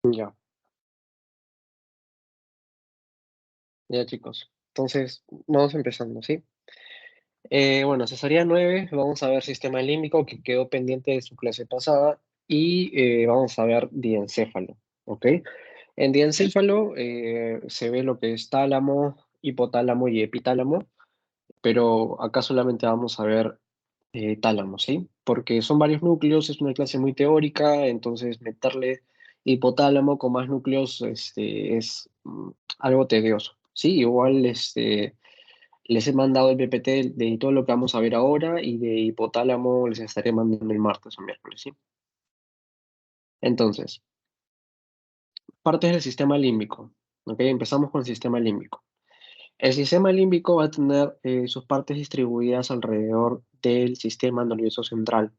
Ya, ya chicos. Entonces, vamos empezando, ¿sí? Bueno, cesárea 9, vamos a ver sistema límbico que quedó pendiente de su clase pasada y vamos a ver diencéfalo, ¿ok? En diencéfalo se ve lo que es tálamo, hipotálamo y epitálamo, pero acá solamente vamos a ver tálamo, ¿sí? Porque son varios núcleos, es una clase muy teórica, entonces meterle hipotálamo con más núcleos es algo tedioso, ¿sí? Igual les he mandado el PPT de todo lo que vamos a ver ahora y de hipotálamo les estaré mandando el martes o miércoles, ¿sí? Entonces, partes del sistema límbico, ¿ok? Empezamos con el sistema límbico. El sistema límbico va a tener sus partes distribuidas alrededor del sistema nervioso central.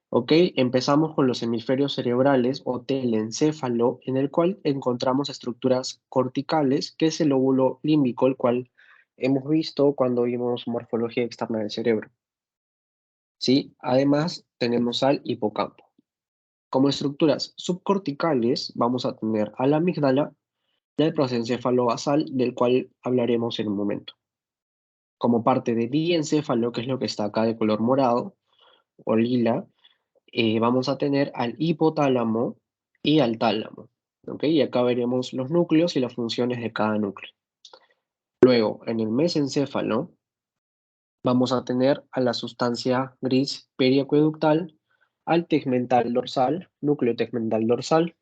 ¿Ok? Empezamos con los hemisferios cerebrales o telencéfalo, en el cual encontramos estructuras corticales, que es el lóbulo límbico, el cual hemos visto cuando vimos morfología externa del cerebro. ¿Sí? Además, tenemos al hipocampo. Como estructuras subcorticales, vamos a tener a la amígdala y al prosencéfalo basal, del cual hablaremos en un momento. Como parte de diencéfalo, que es lo que está acá de color morado o lila, vamos a tener al hipotálamo y al tálamo, ¿ok? Y acá veremos los núcleos y las funciones de cada núcleo. Luego, en el mesencéfalo, vamos a tener a la sustancia gris periacueductal, al tegmental dorsal, núcleo tegmental dorsal,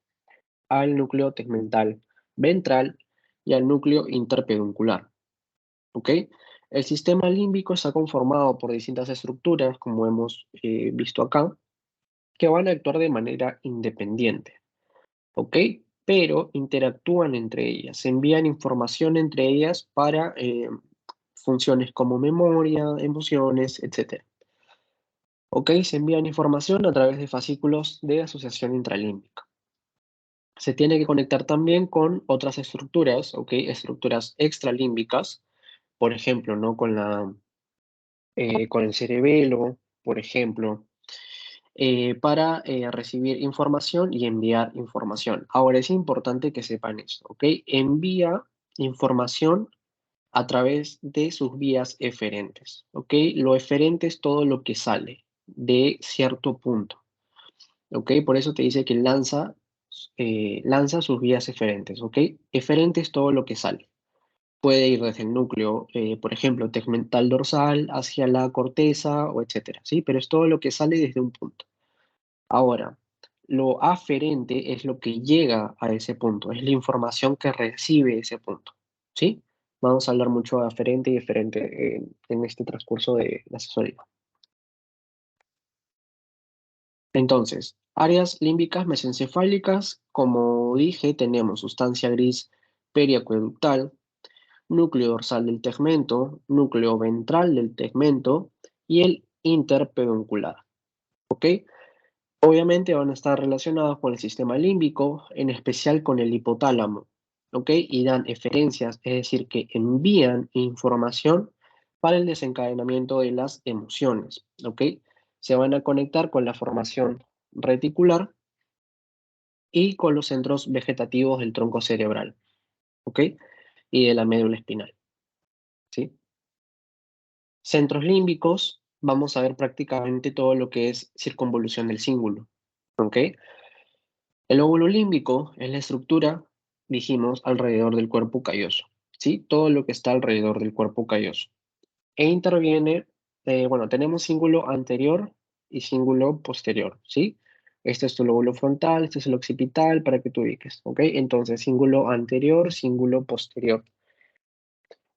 al núcleo tegmental ventral y al núcleo interpeduncular, ¿ok? El sistema límbico está conformado por distintas estructuras, como hemos visto acá, que van a actuar de manera independiente. ¿Ok? Pero interactúan entre ellas, se envían información entre ellas para funciones como memoria, emociones, etc. ¿Ok? Se envían información a través de fascículos de asociación intralímbica. Se tiene que conectar también con otras estructuras, ¿ok? Estructuras extralímbicas, por ejemplo, ¿no? Con el cerebelo, por ejemplo, para recibir información y enviar información. Ahora es importante que sepan esto, ¿ok? Envía información a través de sus vías eferentes, ¿ok? Lo eferente es todo lo que sale de cierto punto, ¿ok? Por eso te dice que lanza sus vías eferentes, ¿ok? Eferente es todo lo que sale. Puede ir desde el núcleo, por ejemplo, tegmental dorsal hacia la corteza o etcétera, ¿sí? Pero es todo lo que sale desde un punto. Ahora, lo aferente es lo que llega a ese punto, es la información que recibe ese punto, ¿sí? Vamos a hablar mucho de aferente y eferente en este transcurso de la asesoría. Entonces, áreas límbicas mesencefálicas, como dije, tenemos sustancia gris periacueductal, núcleo dorsal del tegmento, núcleo ventral del tegmento y el interpeduncular, ¿ok? Obviamente van a estar relacionados con el sistema límbico, en especial con el hipotálamo, ¿ok? Y dan eferencias, es decir, que envían información para el desencadenamiento de las emociones, ¿ok? Se van a conectar con la formación reticular y con los centros vegetativos del tronco cerebral, ¿ok? Y de la médula espinal, ¿sí? Centros límbicos, vamos a ver prácticamente todo lo que es circunvolución del cíngulo, ¿ok? El óvulo límbico es la estructura, dijimos, alrededor del cuerpo calloso, ¿sí? Todo lo que está alrededor del cuerpo calloso. E interviene, bueno, tenemos cíngulo anterior y cíngulo posterior, ¿sí? Este es tu lóbulo frontal, este es el occipital, para que te ubiques, ¿ok? Entonces, cíngulo anterior, cíngulo posterior.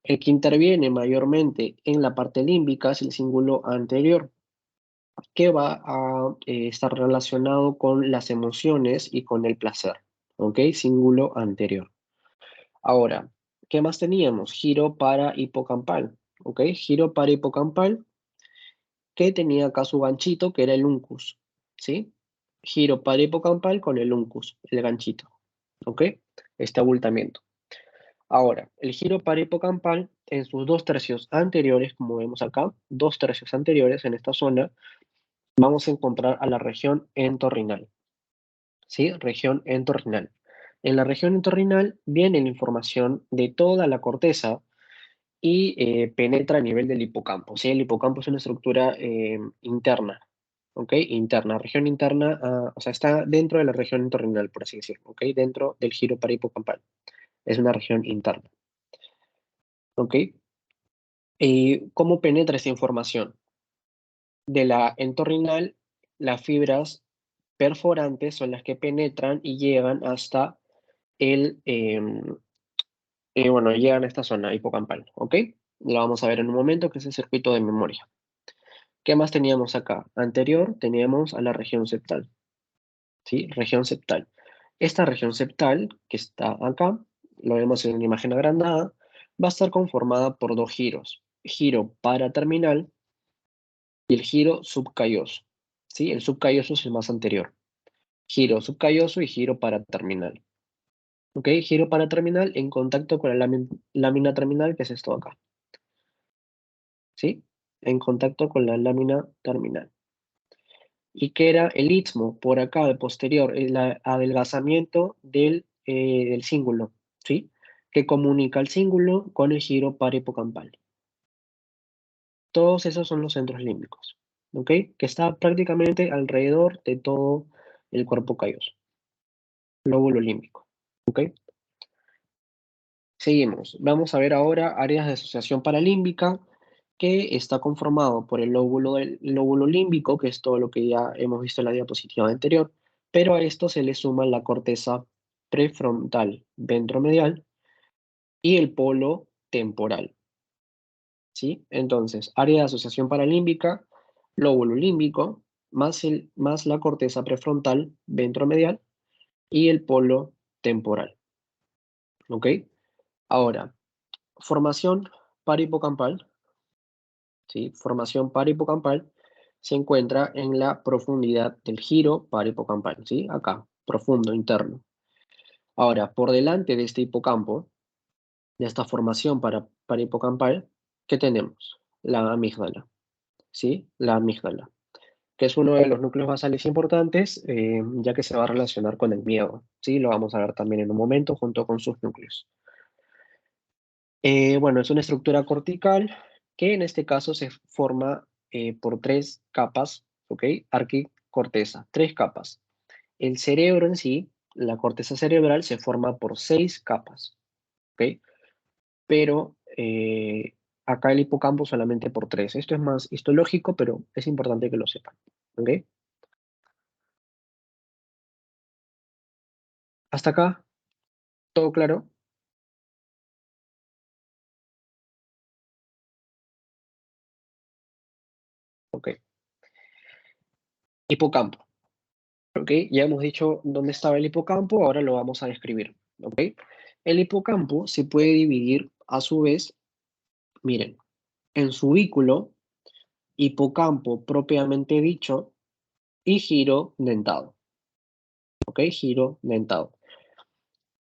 El que interviene mayormente en la parte límbica es el cíngulo anterior, que va a estar relacionado con las emociones y con el placer, ¿ok? Cíngulo anterior. Ahora, ¿qué más teníamos? Giro para hipocampal, ¿ok? Giro para hipocampal, que tenía acá su ganchito, que era el uncus, ¿sí? Giro para hipocampal con el uncus, el ganchito, ¿ok? Este abultamiento. Ahora, el giro para hipocampal, en sus dos tercios anteriores, como vemos acá, dos tercios anteriores en esta zona, vamos a encontrar a la región entorrinal. ¿sí? Región entorrinal. En la región entorrinal viene la información de toda la corteza y penetra a nivel del hipocampo, ¿sí? El hipocampo es una estructura interna, ¿ok? Interna, región interna, o sea, está dentro de la región entorrinal, por así decirlo, ¿ok? Dentro del giro parahipocampal. Es una región interna, ¿ok? ¿Y cómo penetra esa información? De la entorrinal, las fibras perforantes son las que penetran y llegan hasta el, bueno, llegan a esta zona hipocampal, ¿ok? Lo vamos a ver en un momento, que es el circuito de memoria. ¿Qué más teníamos acá? Anterior teníamos a la región septal, ¿sí? Región septal. Esta región septal, que está acá, lo vemos en una imagen agrandada, va a estar conformada por dos giros. Giro paraterminal y el giro subcalloso, ¿sí? El subcalloso es el más anterior. Giro subcalloso y giro paraterminal. ¿Ok? Giro paraterminal en contacto con la lámina terminal, que es esto acá, ¿sí? En contacto con la lámina terminal. ¿Y qué era el istmo? Por acá, de posterior, el adelgazamiento del cíngulo, ¿sí? Que comunica el cíngulo con el giro parahipocampal. Todos esos son los centros límbicos, ¿ok? Que está prácticamente alrededor de todo el cuerpo calloso, lóbulo límbico, ¿ok? Seguimos. Vamos a ver ahora áreas de asociación paralímbica, que está conformado por el lóbulo límbico, que es todo lo que ya hemos visto en la diapositiva anterior, pero a esto se le suma la corteza prefrontal ventromedial y el polo temporal, ¿sí? Entonces, área de asociación paralímbica, lóbulo límbico, más la corteza prefrontal ventromedial y el polo temporal, ¿ok? Ahora, formación parahipocampal, ¿sí? Formación parahipocampal se encuentra en la profundidad del giro parahipocampal, ¿sí? Acá, profundo, interno. Ahora, por delante de este hipocampo, de esta formación parahipocampal, ¿qué tenemos? La amígdala, ¿sí? La amígdala, que es uno de los núcleos basales importantes, ya que se va a relacionar con el miedo, ¿sí? Lo vamos a ver también en un momento junto con sus núcleos. Bueno, es una estructura cortical que en este caso se forma por tres capas, ¿ok? Arquicorteza, tres capas. El cerebro en sí, la corteza cerebral, se forma por seis capas, ¿ok? Pero acá el hipocampo solamente por tres. Esto es más histológico, pero es importante que lo sepan, ¿ok? Hasta acá, ¿todo claro? Ok. Hipocampo. ¿Ok? Ya hemos dicho dónde estaba el hipocampo, ahora lo vamos a describir, ¿ok? El hipocampo se puede dividir a su vez, miren, en subículo, hipocampo propiamente dicho y giro dentado, ¿ok? Giro dentado.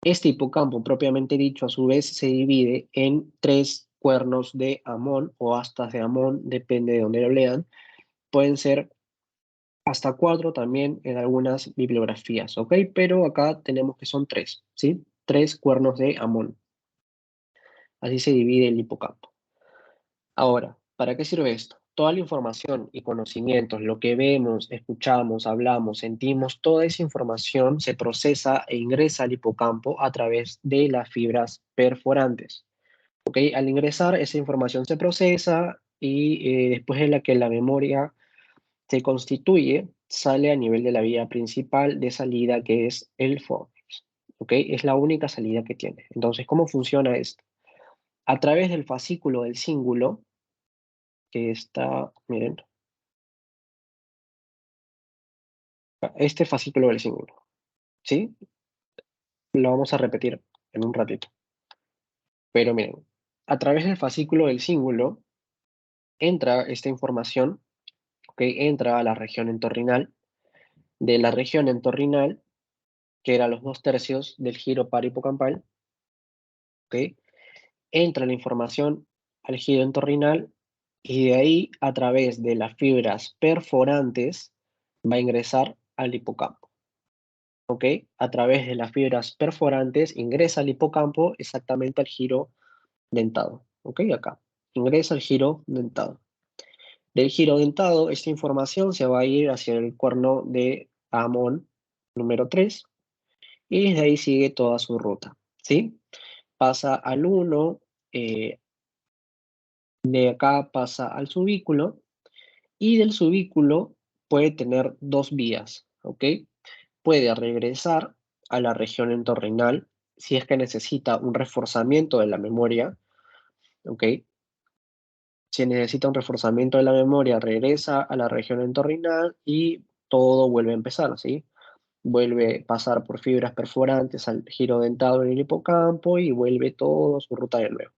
Este hipocampo propiamente dicho a su vez se divide en tres cuernos de Amón o astas de Amón, depende de donde lo lean. Pueden ser hasta cuatro también en algunas bibliografías, ¿ok? Pero acá tenemos que son tres, ¿sí? Tres cuernos de Amón. Así se divide el hipocampo. Ahora, ¿para qué sirve esto? Toda la información y conocimientos, lo que vemos, escuchamos, hablamos, sentimos, toda esa información se procesa e ingresa al hipocampo a través de las fibras perforantes. ¿Ok? Al ingresar, esa información se procesa y después de la que la memoria se constituye, sale a nivel de la vía principal de salida, que es el fórnix. ¿Ok? Es la única salida que tiene. Entonces, ¿cómo funciona esto? A través del fascículo del cíngulo, que está, miren, este fascículo del cíngulo, ¿sí? Lo vamos a repetir en un ratito. Pero miren, a través del fascículo del cíngulo entra esta información, ¿ok? Entra a la región entorrinal. De la región entorrinal, que era los dos tercios del giro parahipocampal, ¿ok? Entra la información al giro entorrinal y de ahí, a través de las fibras perforantes, va a ingresar al hipocampo. ¿ok? A través de las fibras perforantes ingresa al hipocampo exactamente al giro dentado, ¿ok? Acá, ingresa al giro dentado. Del giro dentado, esta información se va a ir hacia el cuerno de Amon número 3 y desde ahí sigue toda su ruta, ¿sí? Pasa al 1, de acá pasa al subículo y del subículo puede tener dos vías, ¿ok? Puede regresar a la región entorrinal si es que necesita un reforzamiento de la memoria, ¿ok? Si necesita un reforzamiento de la memoria, regresa a la región entorrinal y todo vuelve a empezar, ¿sí? Vuelve a pasar por fibras perforantes al giro dentado en el hipocampo y vuelve toda su ruta de nuevo.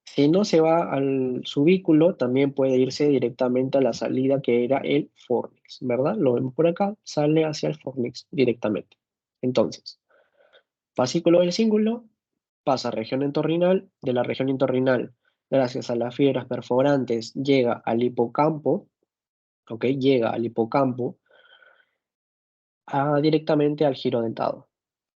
Si no se va al subículo, también puede irse directamente a la salida que era el fornix, ¿verdad? Lo vemos por acá, sale hacia el fornix directamente. Entonces, fascículo del cíngulo pasa a región entorrinal, de la región entorrinal, gracias a las fibras perforantes, llega al hipocampo, ¿ok? Llega al hipocampo directamente al giro dentado,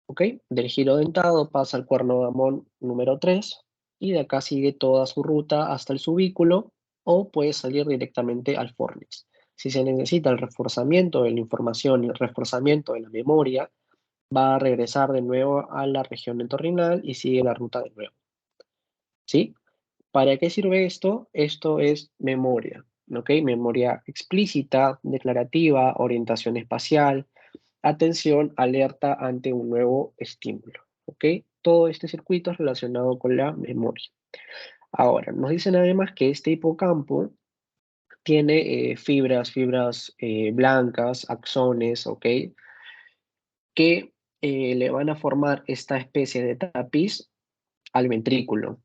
¿ok? Del giro dentado pasa al cuerno de Amón número 3 y de acá sigue toda su ruta hasta el subículo o puede salir directamente al fornix. Si se necesita el reforzamiento de la información y el reforzamiento de la memoria, va a regresar de nuevo a la región entorrinal y sigue la ruta de nuevo, ¿sí? ¿Para qué sirve esto? Esto es memoria, ¿ok? Memoria explícita, declarativa, orientación espacial, atención, alerta ante un nuevo estímulo, ¿ok? Todo este circuito es relacionado con la memoria. Ahora, nos dicen además que este hipocampo tiene fibras blancas, axones, ¿ok? Que le van a formar esta especie de tapiz al ventrículo,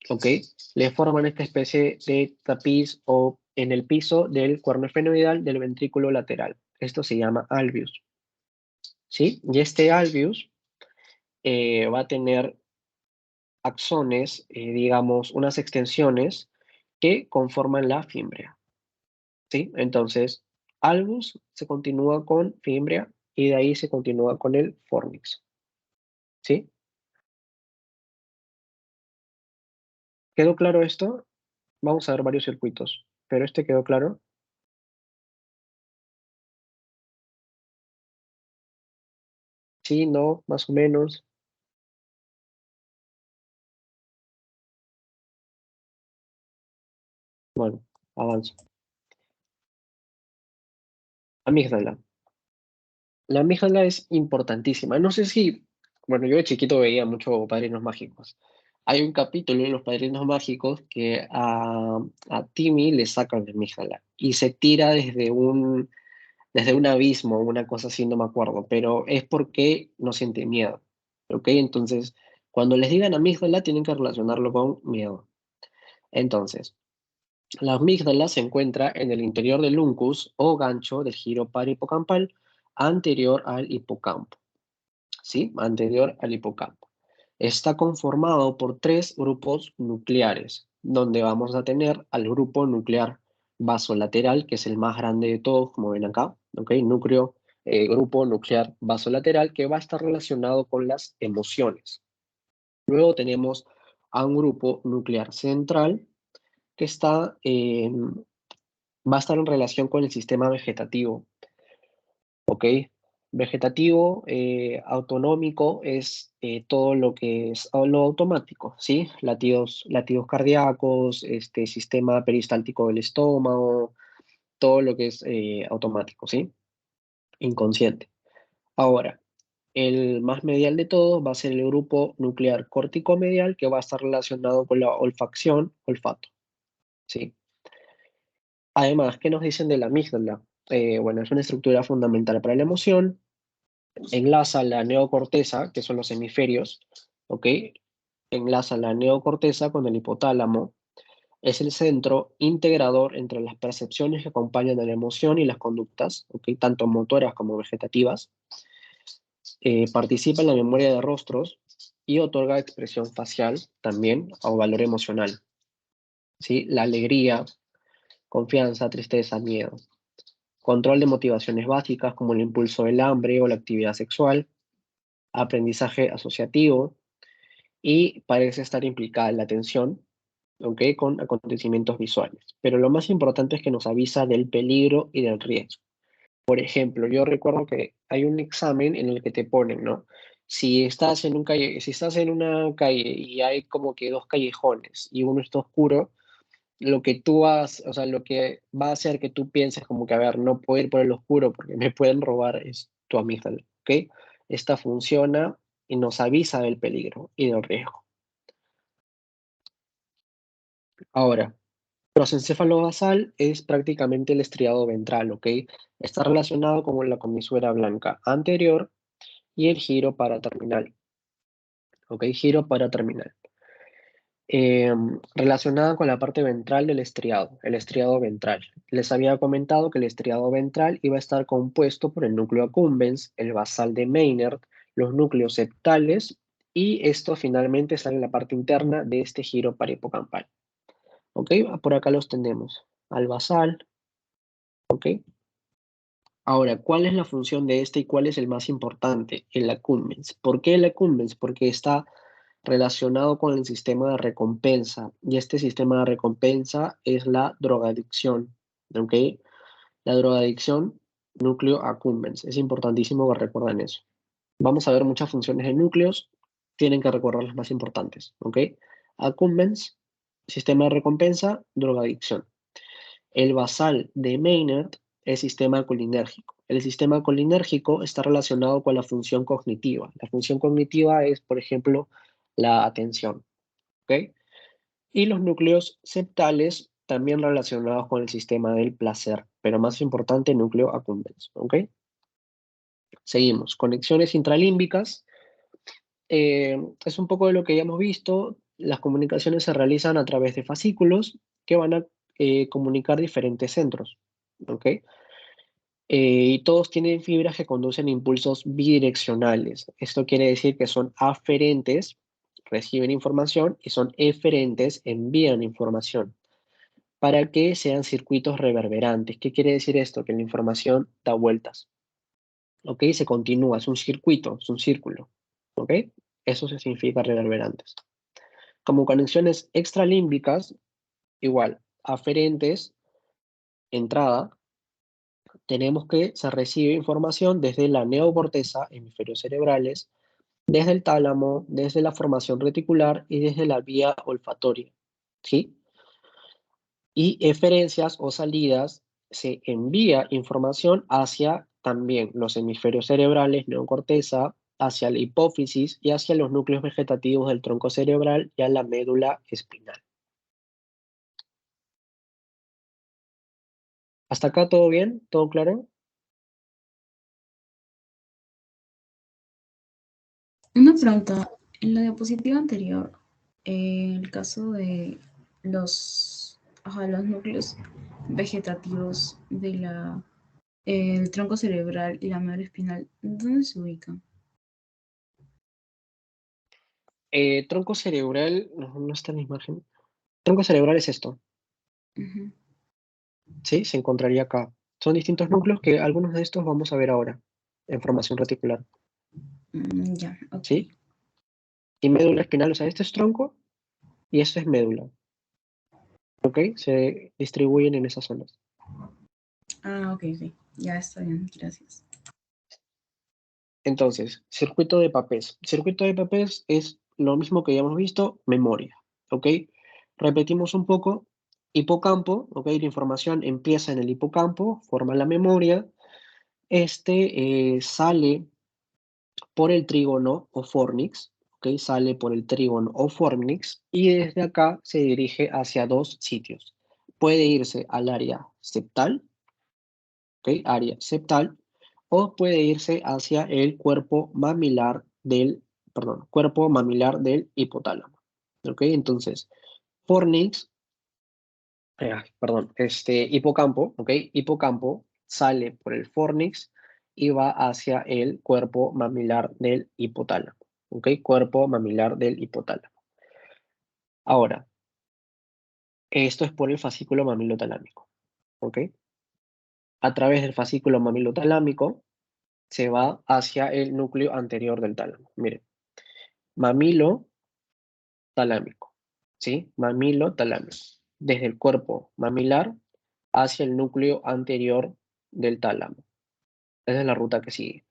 ¿ok? Le forman esta especie de tapiz o en el piso del cuerno esfenoidal del ventrículo lateral. Esto se llama alveus, ¿sí? Y este alveus va a tener axones, digamos, unas extensiones que conforman la fímbrea, ¿sí? Entonces, alvus se continúa con fímbrea y de ahí se continúa con el fornix, ¿sí? ¿Quedó claro esto? Vamos a ver varios circuitos, pero ¿este quedó claro? Sí, no, más o menos. Bueno, avanzo. Amígdala. La amígdala es importantísima. No sé si, bueno, yo de chiquito veía mucho Padrinos Mágicos. Hay un capítulo en Los Padrinos Mágicos que a Timmy le sacan la amígdala y se tira desde un abismo, una cosa así, no me acuerdo, pero es porque no siente miedo, ¿ok? Entonces, cuando les digan amígdala, tienen que relacionarlo con miedo. Entonces, la amígdala se encuentra en el interior del uncus o gancho del giro parahipocampal anterior al hipocampo. ¿Sí? Anterior al hipocampo. Está conformado por tres grupos nucleares, donde vamos a tener al grupo nuclear basolateral, que es el más grande de todos, como ven acá, ¿ok? Grupo nuclear basolateral, que va a estar relacionado con las emociones. Luego tenemos a un grupo nuclear central, que va a estar en relación con el sistema vegetativo, ¿ok? Vegetativo, autonómico es todo lo que es lo automático, ¿sí? Latidos cardíacos, sistema peristáltico del estómago, todo lo que es automático, ¿sí? Inconsciente. Ahora, el más medial de todos va a ser el grupo nuclear córtico-medial que va a estar relacionado con la olfacción, olfato, ¿sí? Además, ¿qué nos dicen de la amígdala? Bueno, es una estructura fundamental para la emoción, enlaza la neocorteza, que son los hemisferios, ¿ok? Enlaza la neocorteza con el hipotálamo. Es el centro integrador entre las percepciones que acompañan a la emoción y las conductas, ¿ok? Tanto motoras como vegetativas. Participa en la memoria de rostros y otorga expresión facial también o valor emocional, ¿sí? La alegría, confianza, tristeza, miedo. control de motivaciones básicas como el impulso del hambre o la actividad sexual, aprendizaje asociativo y parece estar implicada en la atención, ¿ok? Con acontecimientos visuales. Pero lo más importante es que nos avisa del peligro y del riesgo. Por ejemplo, yo recuerdo que hay un examen en el que te ponen, ¿no? Si estás en una calle y hay como que dos callejones y uno está oscuro, lo que tú vas, o sea, lo que va a hacer que tú pienses como que, a ver, no puedo ir por el oscuro porque me pueden robar es tu amígdala, ¿ok? Esta funciona y nos avisa del peligro y del riesgo. Ahora, prosencéfalo basal es prácticamente el estriado ventral, ¿ok? Está relacionado con la comisura blanca anterior y el giro paraterminal, ¿ok? Giro paraterminal. Relacionada con la parte ventral del estriado, el estriado ventral. Les había comentado que el estriado ventral iba a estar compuesto por el núcleo accumbens, el basal de Meynert, los núcleos septales y esto finalmente sale en la parte interna de este giro parihipocampal. ¿Ok? Por acá los tenemos. Al basal, ¿ok? Ahora, ¿cuál es la función de este y cuál es el más importante? El accumbens. ¿Por qué el accumbens? Porque está relacionado con el sistema de recompensa y este sistema de recompensa es la drogadicción, ¿ok? La drogadicción, núcleo accumbens. Es importantísimo que recuerden eso. Vamos a ver muchas funciones de núcleos, tienen que recordar las más importantes, ¿ok? Accumbens, sistema de recompensa, drogadicción. El basal de Maynard es sistema colinérgico. El sistema colinérgico está relacionado con la función cognitiva. La función cognitiva es, por ejemplo, la atención. ¿Ok? Y los núcleos septales también relacionados con el sistema del placer, pero más importante, núcleo accumbens. ¿Ok? Seguimos. Conexiones intralímbicas. Es un poco de lo que ya hemos visto. Las comunicaciones se realizan a través de fascículos que van a comunicar diferentes centros. ¿Ok? Y todos tienen fibras que conducen impulsos bidireccionales. Esto quiere decir que son aferentes, reciben información, y son eferentes, envían información, para que sean circuitos reverberantes. ¿Qué quiere decir esto? Que la información da vueltas, ¿ok? Se continúa, es un circuito, es un círculo, ¿ok? Eso se significa reverberantes. Como conexiones extralímbicas, igual, aferentes, entrada, tenemos que se recibe información desde la neocorteza, hemisferios cerebrales, desde el tálamo, desde la formación reticular y desde la vía olfatoria, ¿sí? Y eferencias o salidas, se envía información hacia también los hemisferios cerebrales, neocorteza, hacia la hipófisis y hacia los núcleos vegetativos del tronco cerebral y a la médula espinal. ¿Hasta acá todo bien? ¿Todo claro? Una pregunta, en la diapositiva anterior, el caso de los núcleos vegetativos el tronco cerebral y la médula espinal, ¿dónde se ubican? Tronco cerebral, no, no está en la imagen. Tronco cerebral es esto, Ujú. ¿sí? Se encontraría acá. Son distintos núcleos que algunos de estos vamos a ver ahora en formación reticular, Ya, ok. ¿sí? Y médula espinal, o sea, este es tronco y esto es médula, ¿ok? Se distribuyen en esas zonas. Ah, ok, ok. Ya está bien, gracias. Entonces, circuito de Papez. Circuito de Papez es lo mismo que ya hemos visto, memoria, ¿ok? Repetimos un poco, hipocampo, ¿ok? La información empieza en el hipocampo, forma la memoria, sale por el trígono o fornix, ¿ok? Sale por el trígono o fornix y desde acá se dirige hacia dos sitios. Puede irse al área septal, ¿ok? Área septal, o puede irse hacia el cuerpo mamilar del hipotálamo, ¿ok? Entonces, fornix, hipocampo, ¿ok? Hipocampo sale por el fornix y va hacia el cuerpo mamilar del hipotálamo, ¿ok? Cuerpo mamilar del hipotálamo. Ahora, esto es por el fascículo mamilotalámico, ¿ok? a través del fascículo mamilotalámico, se va hacia el núcleo anterior del tálamo. Miren, mamilo talámico, ¿sí? Mamilo talámico. Desde el cuerpo mamilar hacia el núcleo anterior del tálamo. Esa es la ruta que sigue.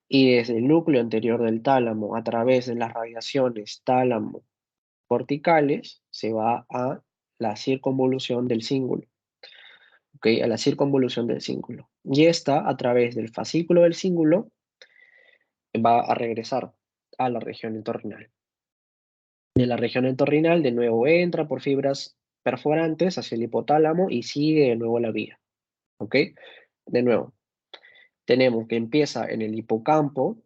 Y desde el núcleo anterior del tálamo, a través de las radiaciones tálamo corticales, se va a la circunvolución del cíngulo. ¿Ok? A la circunvolución del cíngulo. Y esta, a través del fascículo del cíngulo, va a regresar a la región entorrinal. De la región entorrinal, de nuevo entra por fibras perforantes hacia el hipotálamo y sigue de nuevo la vía. ¿Ok? De nuevo, tenemos que empieza en el hipocampo,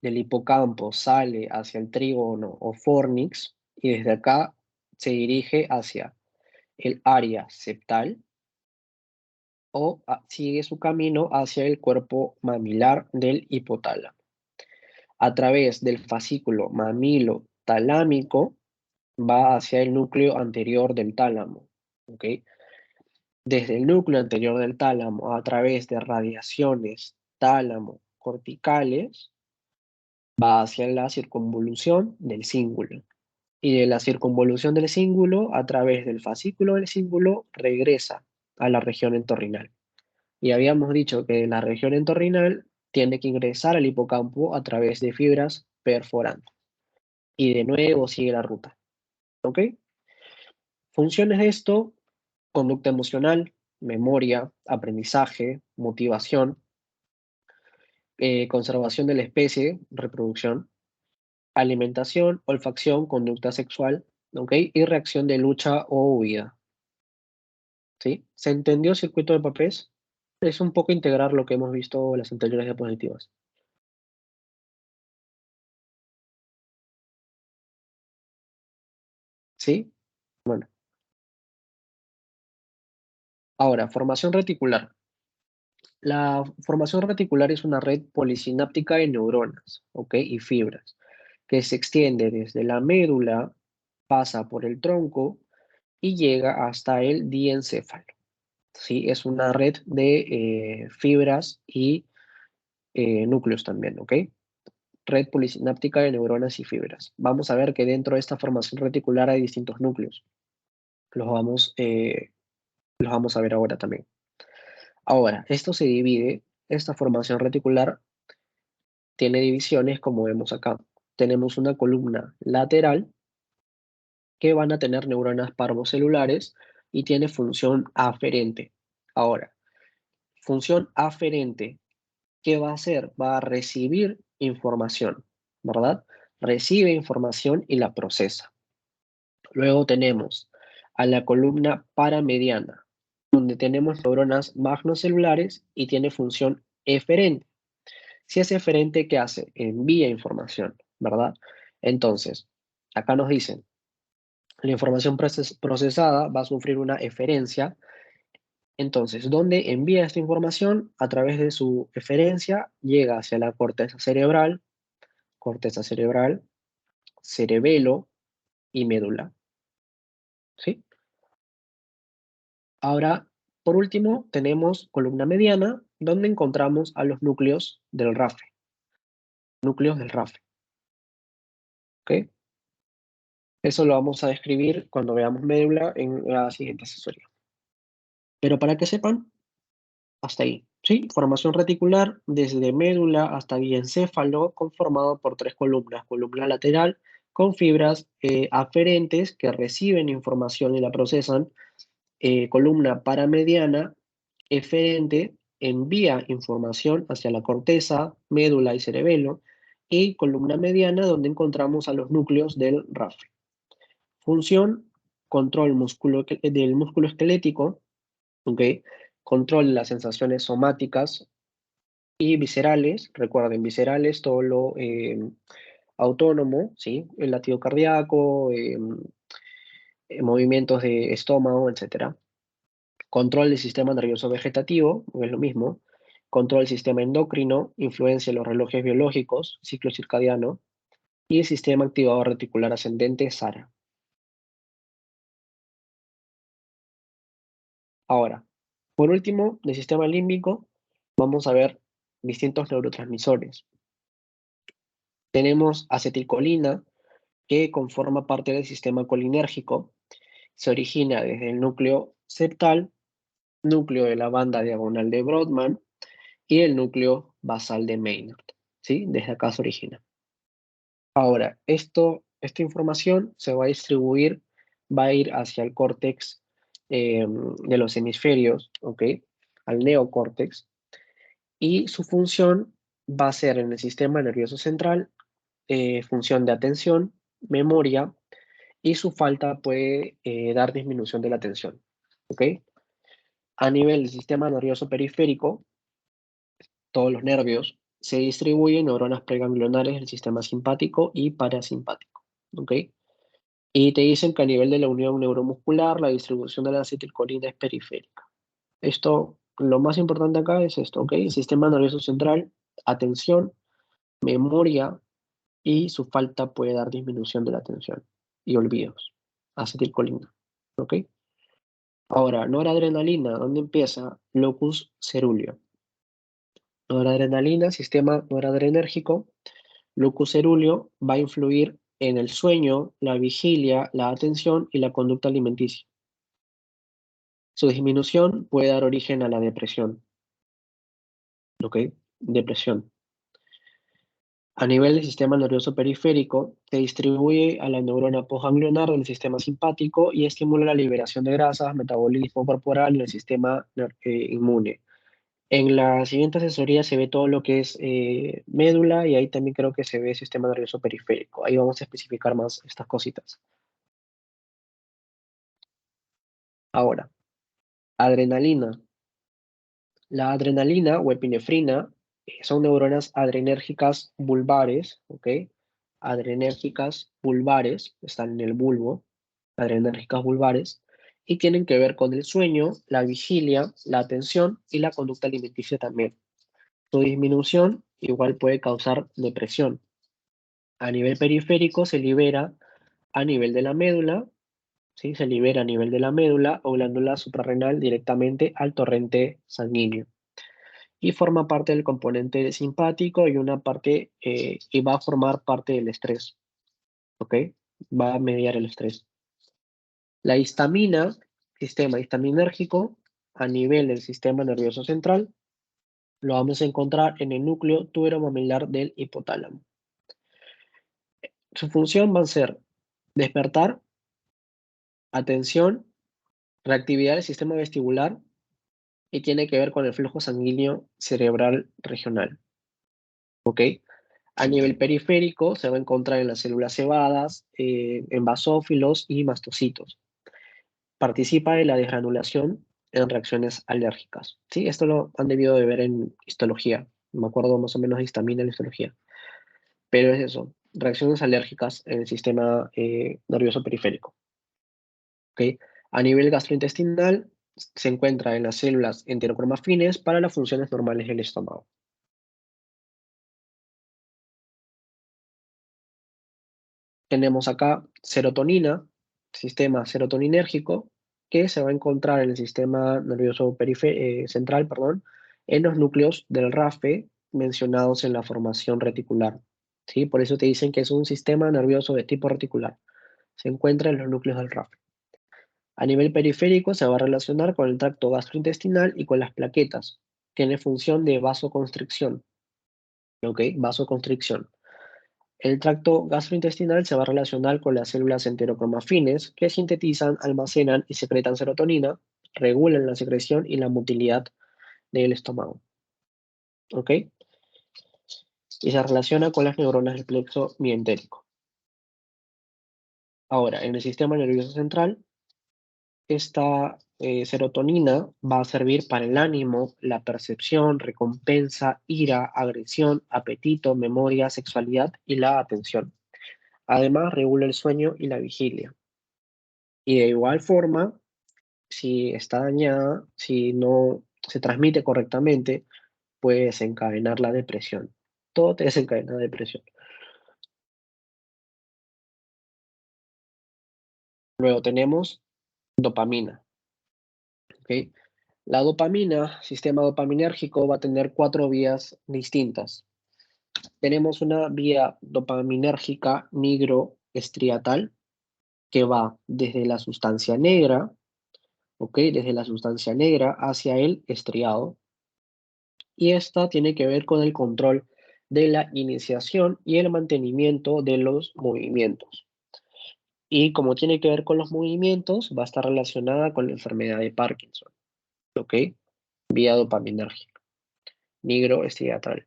del hipocampo sale hacia el trígono o fornix y desde acá se dirige hacia el área septal o sigue su camino hacia el cuerpo mamilar del hipotálamo. A través del fascículo mamilo-talámico va hacia el núcleo anterior del tálamo. ¿Ok? Desde el núcleo anterior del tálamo, a través de radiaciones tálamo corticales, va hacia la circunvolución del cíngulo. Y de la circunvolución del cíngulo, a través del fascículo del cíngulo, regresa a la región entorrinal. Y habíamos dicho que la región entorrinal tiene que ingresar al hipocampo a través de fibras perforantes. Y de nuevo sigue la ruta. ¿Ok? Funciones de esto: conducta emocional, memoria, aprendizaje, motivación, conservación de la especie, reproducción, alimentación, olfacción, conducta sexual, ¿ok? Y reacción de lucha o huida, ¿sí? ¿Se entendió circuito de Papez? Es un poco integrar lo que hemos visto en las anteriores diapositivas, ¿sí? Bueno, ahora, formación reticular. La formación reticular es una red polisináptica de neuronas, ¿ok? Y fibras, que se extiende desde la médula, pasa por el tronco y llega hasta el diencéfalo. ¿Sí? Es una red de fibras y núcleos también, ¿ok? Red polisináptica de neuronas y fibras. Vamos a ver que dentro de esta formación reticular hay distintos núcleos. Los los vamos a ver ahora también. Ahora, esto se divide, esta formación reticular tiene divisiones como vemos acá. Tenemos una columna lateral que van a tener neuronas parvocelulares y tiene función aferente. Ahora, función aferente, ¿qué va a hacer? Va a recibir información, ¿verdad? Recibe información y la procesa. Luego tenemos a la columna paramediana, donde tenemos neuronas magnocelulares y tiene función eferente. Si es eferente, ¿qué hace? Envía información, ¿verdad? Entonces, acá nos dicen, la información procesada va a sufrir una eferencia. Entonces, ¿dónde envía esta información? A través de su eferencia, llega hacia la corteza cerebral, cerebelo y médula, ¿sí? Ahora, por último, tenemos columna mediana, donde encontramos a los núcleos del RAFE, ¿ok? Eso lo vamos a describir cuando veamos médula en la siguiente asesoría. Pero para que sepan, hasta ahí, ¿sí? Formación reticular desde médula hasta diencéfalo, conformado por tres columnas. Columna lateral con fibras aferentes que reciben información y la procesan. Columna paramediana eferente envía información hacia la corteza, médula y cerebelo. Y columna mediana donde encontramos a los núcleos del RAFE. Función: control del músculo esquelético, ¿ok? Control de las sensaciones somáticas y viscerales. Recuerden, viscerales, todo lo autónomo, ¿sí? El latido cardíaco, movimientos de estómago, etcétera. Control del sistema nervioso vegetativo, es lo mismo. Control del sistema endocrino, influencia en los relojes biológicos, ciclo circadiano. Y el sistema activador reticular ascendente, SARA. Ahora, Por último, del sistema límbico, vamos a ver distintos neurotransmisores. Tenemos acetilcolina, que conforma parte del sistema colinérgico. Se origina desde el núcleo septal, núcleo de la banda diagonal de Brodmann y el núcleo basal de Maynard. ¿Sí? Desde acá se origina. Ahora, esta información se va a distribuir, va a ir hacia el córtex de los hemisferios, ¿ok? Al neocórtex, y su función va a ser en el sistema nervioso central, función de atención, memoria, y su falta puede dar disminución de la atención, ¿ok? A nivel del sistema nervioso periférico, todos los nervios, se distribuyen neuronas preganglionares del sistema simpático y parasimpático, ¿ok? Y te dicen que a nivel de la unión neuromuscular, la distribución de la acetilcolina es periférica. Esto, lo más importante acá es esto, ¿ok? Sistema nervioso central, atención, memoria, y su falta puede dar disminución de la atención y olvidos. Acetilcolina, ¿ok? Ahora, noradrenalina, ¿dónde empieza? Locus ceruleo. Noradrenalina, sistema noradrenérgico, locus cerúleo va a influir en el sueño, la vigilia, la atención y la conducta alimenticia. Su disminución puede dar origen a la depresión, ¿ok? Depresión. A nivel del sistema nervioso periférico, se distribuye a la neurona postganglionar del sistema simpático y estimula la liberación de grasas, metabolismo corporal y el sistema inmune. En la siguiente asesoría se ve todo lo que es médula y ahí también creo que se ve sistema nervioso periférico. Ahí vamos a especificar más estas cositas. Ahora, adrenalina. La adrenalina o epinefrina son neuronas adrenérgicas bulbares, ¿ok? Adrenérgicas bulbares, están en el bulbo, adrenérgicas bulbares, y tienen que ver con el sueño, la vigilia, la atención y la conducta alimenticia también. Su disminución igual puede causar depresión. A nivel periférico se libera a nivel de la médula, ¿sí? Se libera a nivel de la médula o glándula suprarrenal directamente al torrente sanguíneo. Y forma parte del componente simpático y una parte, y va a formar parte del estrés, ¿ok? Va a mediar el estrés. La histamina, sistema histaminérgico, a nivel del sistema nervioso central, lo vamos a encontrar en el núcleo tuberomamilar del hipotálamo. Su función va a ser despertar, atención, reactividad del sistema vestibular y tiene que ver con el flujo sanguíneo cerebral regional, ¿ok? A nivel periférico se va a encontrar en las células cebadas, en basófilos y mastocitos. Participa en la desgranulación en reacciones alérgicas. ¿Sí? Esto lo han debido de ver en histología. Me acuerdo más o menos de histamina en histología. Pero es eso, reacciones alérgicas en el sistema nervioso periférico. ¿Ok? A nivel gastrointestinal se encuentra en las células enterocromafines para las funciones normales del estómago. Tenemos acá serotonina, sistema serotoninérgico, que se va a encontrar en el sistema nervioso central, perdón, en los núcleos del RAFE mencionados en la formación reticular. ¿Sí? Por eso te dicen que es un sistema nervioso de tipo reticular. Se encuentra en los núcleos del RAFE. A nivel periférico se va a relacionar con el tracto gastrointestinal y con las plaquetas. Tiene función de vasoconstricción. ¿Ok? Vasoconstricción. El tracto gastrointestinal se va a relacionar con las células enterocromafines que sintetizan, almacenan y secretan serotonina, regulan la secreción y la motilidad del estómago. ¿Ok? Y se relaciona con las neuronas del plexo mientérico. Ahora, en el sistema nervioso central, esta serotonina va a servir para el ánimo, la percepción, recompensa, ira, agresión, apetito, memoria, sexualidad y la atención. Además, regula el sueño y la vigilia. Y de igual forma, si está dañada, si no se transmite correctamente, puede desencadenar la depresión. Todo te desencadena depresión. Luego tenemos dopamina, ¿ok? La dopamina, sistema dopaminérgico, va a tener 4 vías distintas. Tenemos una vía dopaminérgica nigroestriatal, que va desde la sustancia negra, ¿ok? Desde la sustancia negra hacia el estriado. Y esta tiene que ver con el control de la iniciación y el mantenimiento de los movimientos. Y como tiene que ver con los movimientos, va a estar relacionada con la enfermedad de Parkinson, ¿ok? Vía dopaminérgica, nigroestriatal.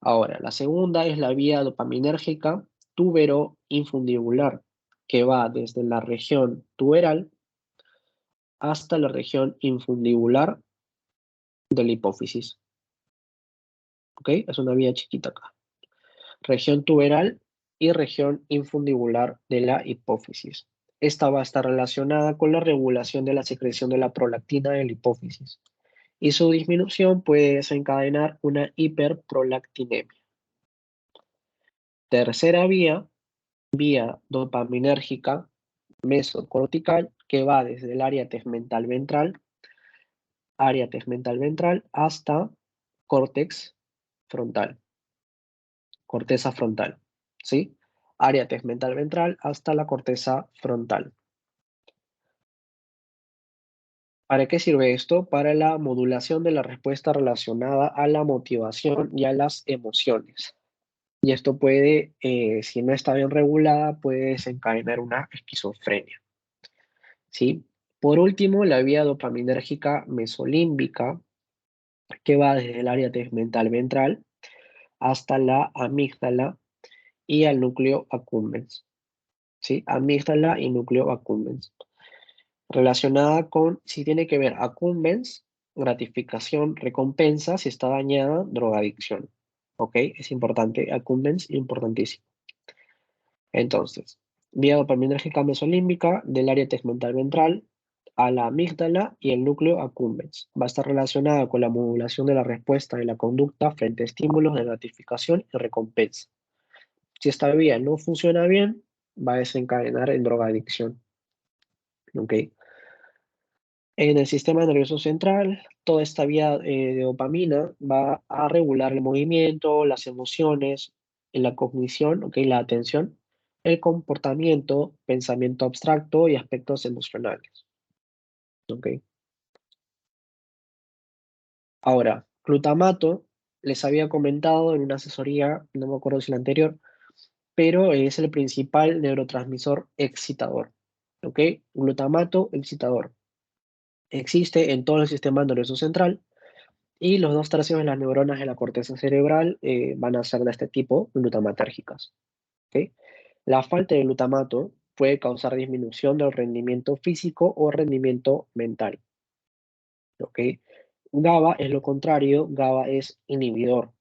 Ahora, la segunda es la vía dopaminérgica tubero-infundibular, que va desde la región tuberal hasta la región infundibular de la hipófisis, ¿ok? Es una vía chiquita acá. Región tuberal y región infundibular de la hipófisis. Esta va a estar relacionada con la regulación de la secreción de la prolactina de la hipófisis y su disminución puede desencadenar una hiperprolactinemia. Tercera vía, vía dopaminérgica mesocortical, que va desde el área tegmental ventral hasta córtex frontal, corteza frontal, ¿sí? Área tegmental ventral hasta la corteza frontal. ¿Para qué sirve esto? Para la modulación de la respuesta relacionada a la motivación y a las emociones. Y esto puede, si no está bien regulada, puede desencadenar una esquizofrenia, ¿sí? Por último, la vía dopaminérgica mesolímbica, que va desde el área tegmental ventral hasta la amígdala y al núcleo accumbens, ¿sí? Amígdala y núcleo accumbens. Relacionada con, si tiene que ver accumbens, gratificación, recompensa, si está dañada, drogadicción. ¿Ok? Es importante, accumbens, importantísimo. Entonces, vía dopaminérgica mesolímbica del área tegmental ventral a la amígdala y el núcleo accumbens. Va a estar relacionada con la modulación de la respuesta de la conducta frente a estímulos de gratificación y recompensa. Si esta vía no funciona bien, va a desencadenar en drogadicción. ¿Ok? En el sistema nervioso central, toda esta vía de dopamina va a regular el movimiento, las emociones, la cognición, ¿ok? La atención, el comportamiento, pensamiento abstracto y aspectos emocionales. ¿Ok? Ahora, glutamato, les había comentado en una asesoría, no me acuerdo si la anterior, pero es el principal neurotransmisor excitador. ¿Ok? Glutamato excitador. Existe en todo el sistema nervioso central. Y los 2/3 de las neuronas de la corteza cerebral van a ser de este tipo, glutamatérgicas. ¿Ok? La falta de glutamato puede causar disminución del rendimiento físico o rendimiento mental. ¿Ok? GABA es lo contrario, GABA es inhibidor.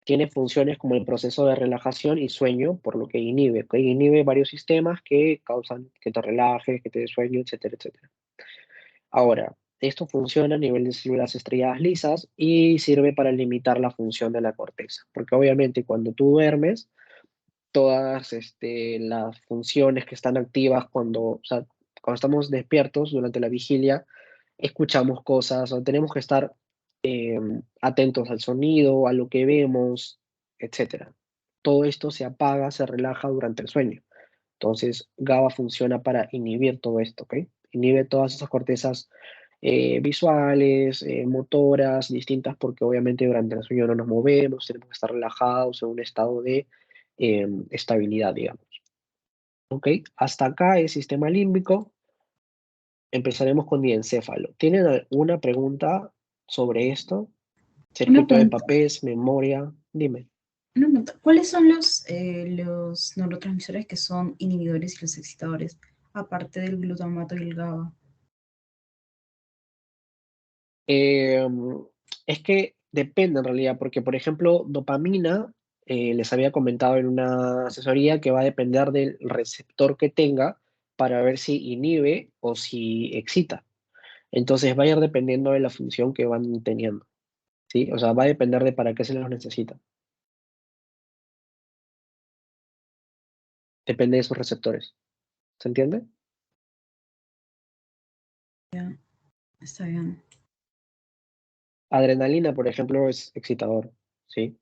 Tiene funciones como el proceso de relajación y sueño, por lo que inhibe. ¿Ok? Inhibe varios sistemas que causan que te relajes, que te des sueño, etcétera, etcétera. Ahora, esto funciona a nivel de células estrelladas lisas y sirve para limitar la función de la corteza, porque obviamente cuando tú duermes, todas las funciones que están activas o sea, cuando estamos despiertos durante la vigilia, escuchamos cosas o tenemos que estar atentos al sonido, a lo que vemos, etcétera. Todo esto se apaga, se relaja durante el sueño. Entonces, GABA funciona para inhibir todo esto, ¿ok? Inhibe todas esas cortezas visuales, motoras, distintas, porque obviamente durante el sueño no nos movemos, tenemos que estar relajados en un estado de estabilidad, digamos. ¿Ok? Hasta acá el sistema límbico. Empezaremos con diencéfalo. ¿Tienen alguna pregunta sobre esto? Una Circuito de pregunta, Papez, memoria, dime. una pregunta. ¿Cuáles son los neurotransmisores que son inhibidores y los excitadores, aparte del glutamato y el GABA? Em, es que depende en realidad, porque por ejemplo, dopamina, les había comentado en una asesoría que va a depender del receptor que tenga para ver si inhibe o si excita. Entonces va a ir dependiendo de la función que van teniendo, ¿sí? O sea, va a depender de para qué se los necesita. Depende de sus receptores. ¿Se entiende? Ya. Está bien. Adrenalina, por ejemplo, es excitador, ¿sí?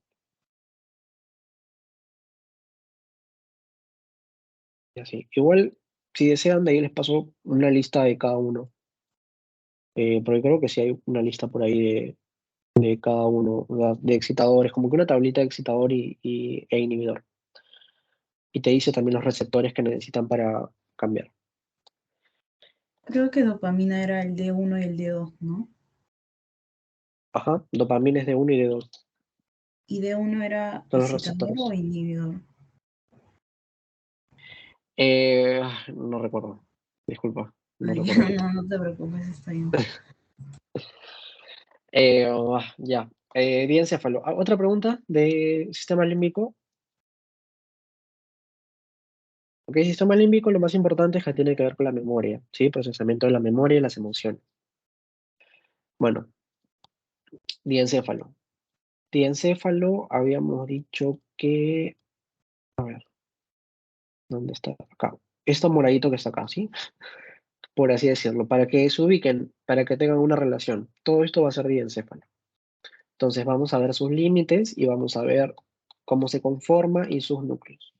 Y así. Igual, si desean, de ahí les paso una lista de cada uno. Porque creo que sí hay una lista por ahí de cada uno, o sea, de excitadores, como que una tablita de excitador e inhibidor. Y te dice también los receptores que necesitan para cambiar. Creo que dopamina era el D1 y el D2, ¿no? Ajá, dopamina es de uno y de 2, ¿Y D1 era son los excitador o receptores. inhibidor? No recuerdo, disculpa, no Ay, recuerdo ahorita. no, no te preocupes, está bien. Ya, diencéfalo. ¿Otra pregunta de sistema límbico? Ok, sistema límbico, lo más importante es que tiene que ver con la memoria, ¿sí? Procesamiento de la memoria y las emociones. Bueno, diencéfalo. Diencéfalo, habíamos dicho que, a ver, ¿dónde está? Acá. Esto moradito que está acá, ¿sí? Por así decirlo, para que se ubiquen, para que tengan una relación. Todo esto va a ser diencéfalo. Entonces vamos a ver sus límites y vamos a ver cómo se conforma y sus núcleos.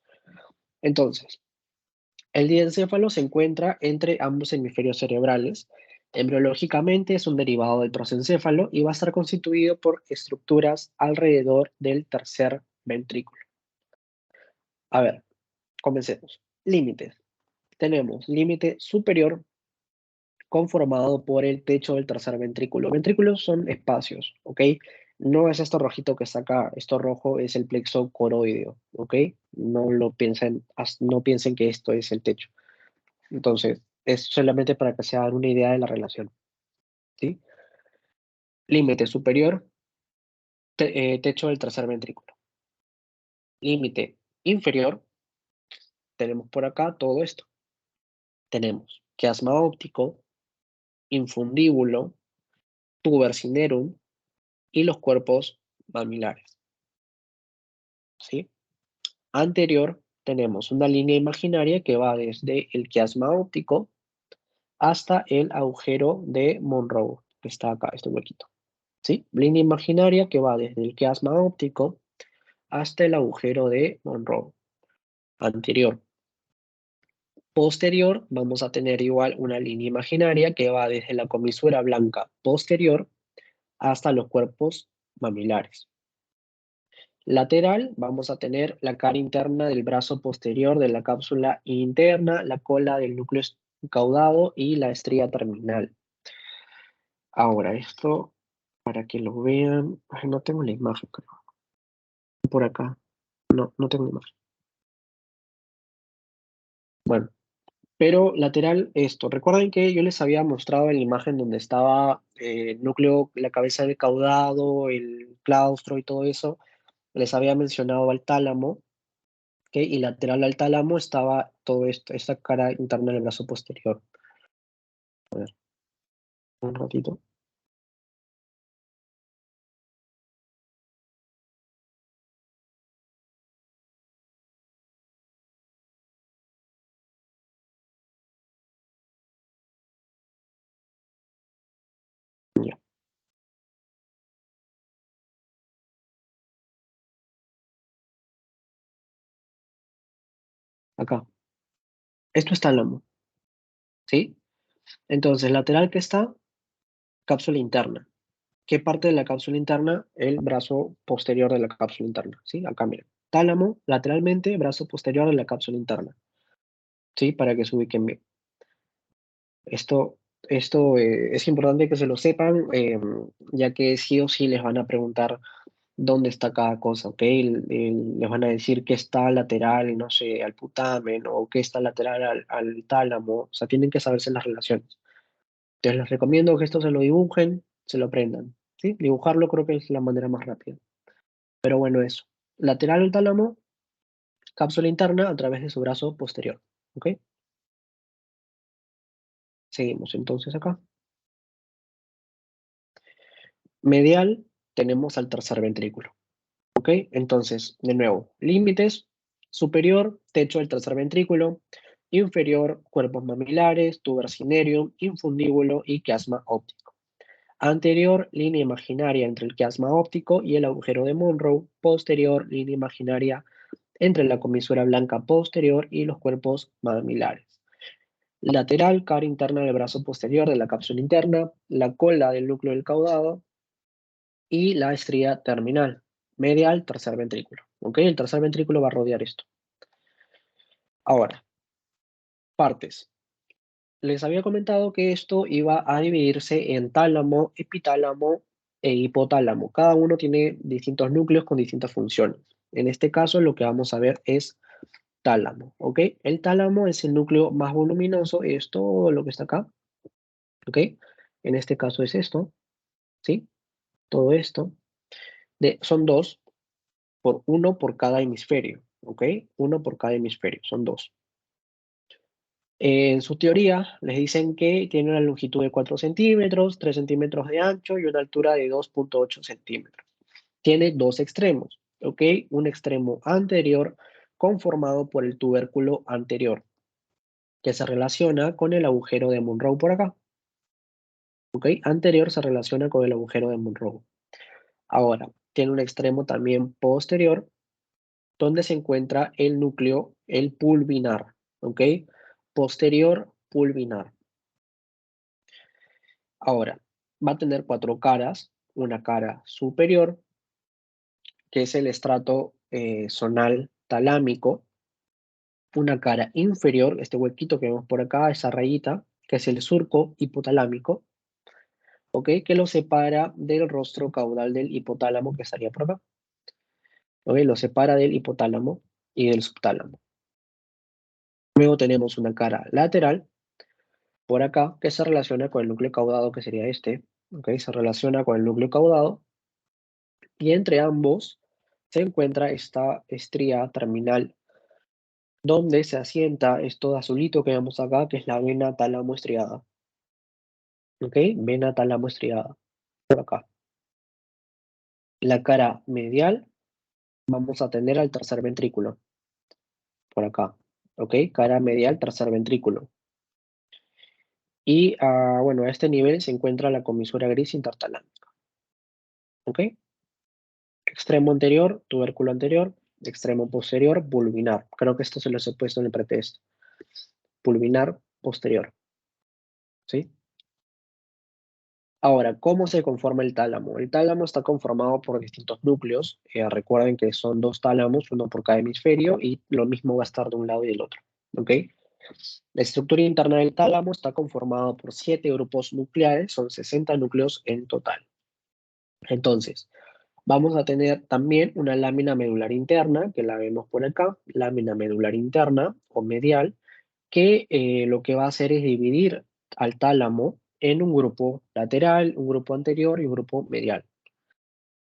Entonces, el diencéfalo se encuentra entre ambos hemisferios cerebrales. Embriológicamente es un derivado del prosencéfalo y va a estar constituido por estructuras alrededor del tercer ventrículo. A ver, comencemos. Límites. Tenemos límite superior conformado por el techo del tercer ventrículo. Ventrículos son espacios, ¿ok? No es esto rojito que está acá, esto rojo es el plexo coroideo, ¿ok? No piensen que esto es el techo. Entonces, es solamente para que se hagan una idea de la relación, ¿sí? Límite superior, techo del tercer ventrículo. Límite inferior, tenemos por acá todo esto. Tenemos quiasma óptico, infundíbulo, tuber cinerum y los cuerpos mamilares, ¿sí? Anterior tenemos una línea imaginaria que va desde el quiasma óptico hasta el agujero de Monroe, que está acá, este huequito, ¿sí? Línea imaginaria que va desde el quiasma óptico hasta el agujero de Monroe. Anterior. Posterior, vamos a tener igual una línea imaginaria que va desde la comisura blanca posterior hasta los cuerpos mamilares. Lateral, vamos a tener la cara interna del brazo posterior de la cápsula interna, la cola del núcleo caudado y la estría terminal. Ahora, esto, para que lo vean, ay, no tengo la imagen, creo. Por acá, no tengo imagen. Bueno, pero lateral esto. Recuerden que yo les había mostrado en la imagen donde estaba el núcleo, la cabeza del caudado, el claustro y todo eso. Les había mencionado al tálamo, ¿ok? Y lateral al tálamo estaba todo esto, esta cara interna del brazo posterior. A ver, un ratito. Ya, acá. Esto es tálamo, ¿sí? Entonces, lateral que está, cápsula interna. ¿Qué parte de la cápsula interna? El brazo posterior de la cápsula interna, ¿sí? Acá, miren. Tálamo, lateralmente, brazo posterior de la cápsula interna, ¿sí? Para que se ubiquen bien. Esto es importante que se lo sepan, ya que sí o sí les van a preguntar dónde está cada cosa, ¿ok? Les van a decir que está lateral, no sé, al putamen o que está lateral al tálamo, o sea, tienen que saberse las relaciones. Entonces les recomiendo que esto se lo dibujen, se lo aprendan, ¿sí? Dibujarlo creo que es la manera más rápida. Pero bueno, eso. Lateral al tálamo, cápsula interna a través de su brazo posterior, ¿ok? Seguimos entonces acá. Medial tenemos al tercer ventrículo, ¿ok? Entonces, de nuevo, límites, superior, techo del tercer ventrículo, inferior, cuerpos mamilares, tuber cinerio, infundíbulo y quiasma óptico. Anterior, línea imaginaria entre el quiasma óptico y el agujero de Monroe. Posterior, línea imaginaria entre la comisura blanca posterior y los cuerpos mamilares. Lateral, cara interna del brazo posterior de la cápsula interna, la cola del núcleo del caudado y la estría terminal. Medial, tercer ventrículo. ¿Ok? El tercer ventrículo va a rodear esto. Ahora, partes. Les había comentado que esto iba a dividirse en tálamo, epitálamo e hipotálamo. Cada uno tiene distintos núcleos con distintas funciones. En este caso, lo que vamos a ver es tálamo, ¿ok? El tálamo es el núcleo más voluminoso, es todo lo que está acá, ¿ok? En este caso es esto, ¿sí? Todo esto. Son dos, uno por cada hemisferio, ¿ok? Uno por cada hemisferio, son dos. En su teoría, les dicen que tiene una longitud de 4 centímetros, 3 centímetros de ancho y una altura de 2,8 centímetros. Tiene dos extremos, ¿ok? Un extremo anterior conformado por el tubérculo anterior, que se relaciona con el agujero de Monroe por acá, ¿ok? Anterior se relaciona con el agujero de Monroe. Ahora, tiene un extremo también posterior, donde se encuentra el núcleo, el pulvinar, ¿ok? Posterior pulvinar. Ahora, va a tener cuatro caras, una cara superior, que es el estrato zonal talámico, una cara inferior, este huequito que vemos por acá, esa rayita, que es el surco hipotalámico, ¿ok? Que lo separa del rostro caudal del hipotálamo que estaría por acá, ¿ok? Lo separa del hipotálamo y del subtálamo. Luego tenemos una cara lateral, por acá, que se relaciona con el núcleo caudado, que sería este, ¿ok? Se relaciona con el núcleo caudado, y entre ambos se encuentra esta estría terminal, donde se asienta esto de azulito que vemos acá, que es la vena tálamo estriada. ¿Ok? Vena tálamo estriada, por acá. La cara medial, vamos a tener al tercer ventrículo, por acá. ¿Ok? Cara medial, tercer ventrículo. Y, bueno, a este nivel se encuentra la comisura gris intertalámica. ¿Ok? Extremo anterior, tubérculo anterior, extremo posterior, pulvinar. Creo que esto se los he puesto en el pretest. Pulvinar posterior, ¿sí? Ahora, ¿cómo se conforma el tálamo? El tálamo está conformado por distintos núcleos. Recuerden que son dos tálamos, uno por cada hemisferio, y lo mismo va a estar de un lado y del otro, ¿ok? La estructura interna del tálamo está conformada por 7 grupos nucleares, son 60 núcleos en total. Entonces, vamos a tener también una lámina medular interna, que la vemos por acá, lámina medular interna o medial, que lo que va a hacer es dividir al tálamo en un grupo lateral, un grupo anterior y un grupo medial.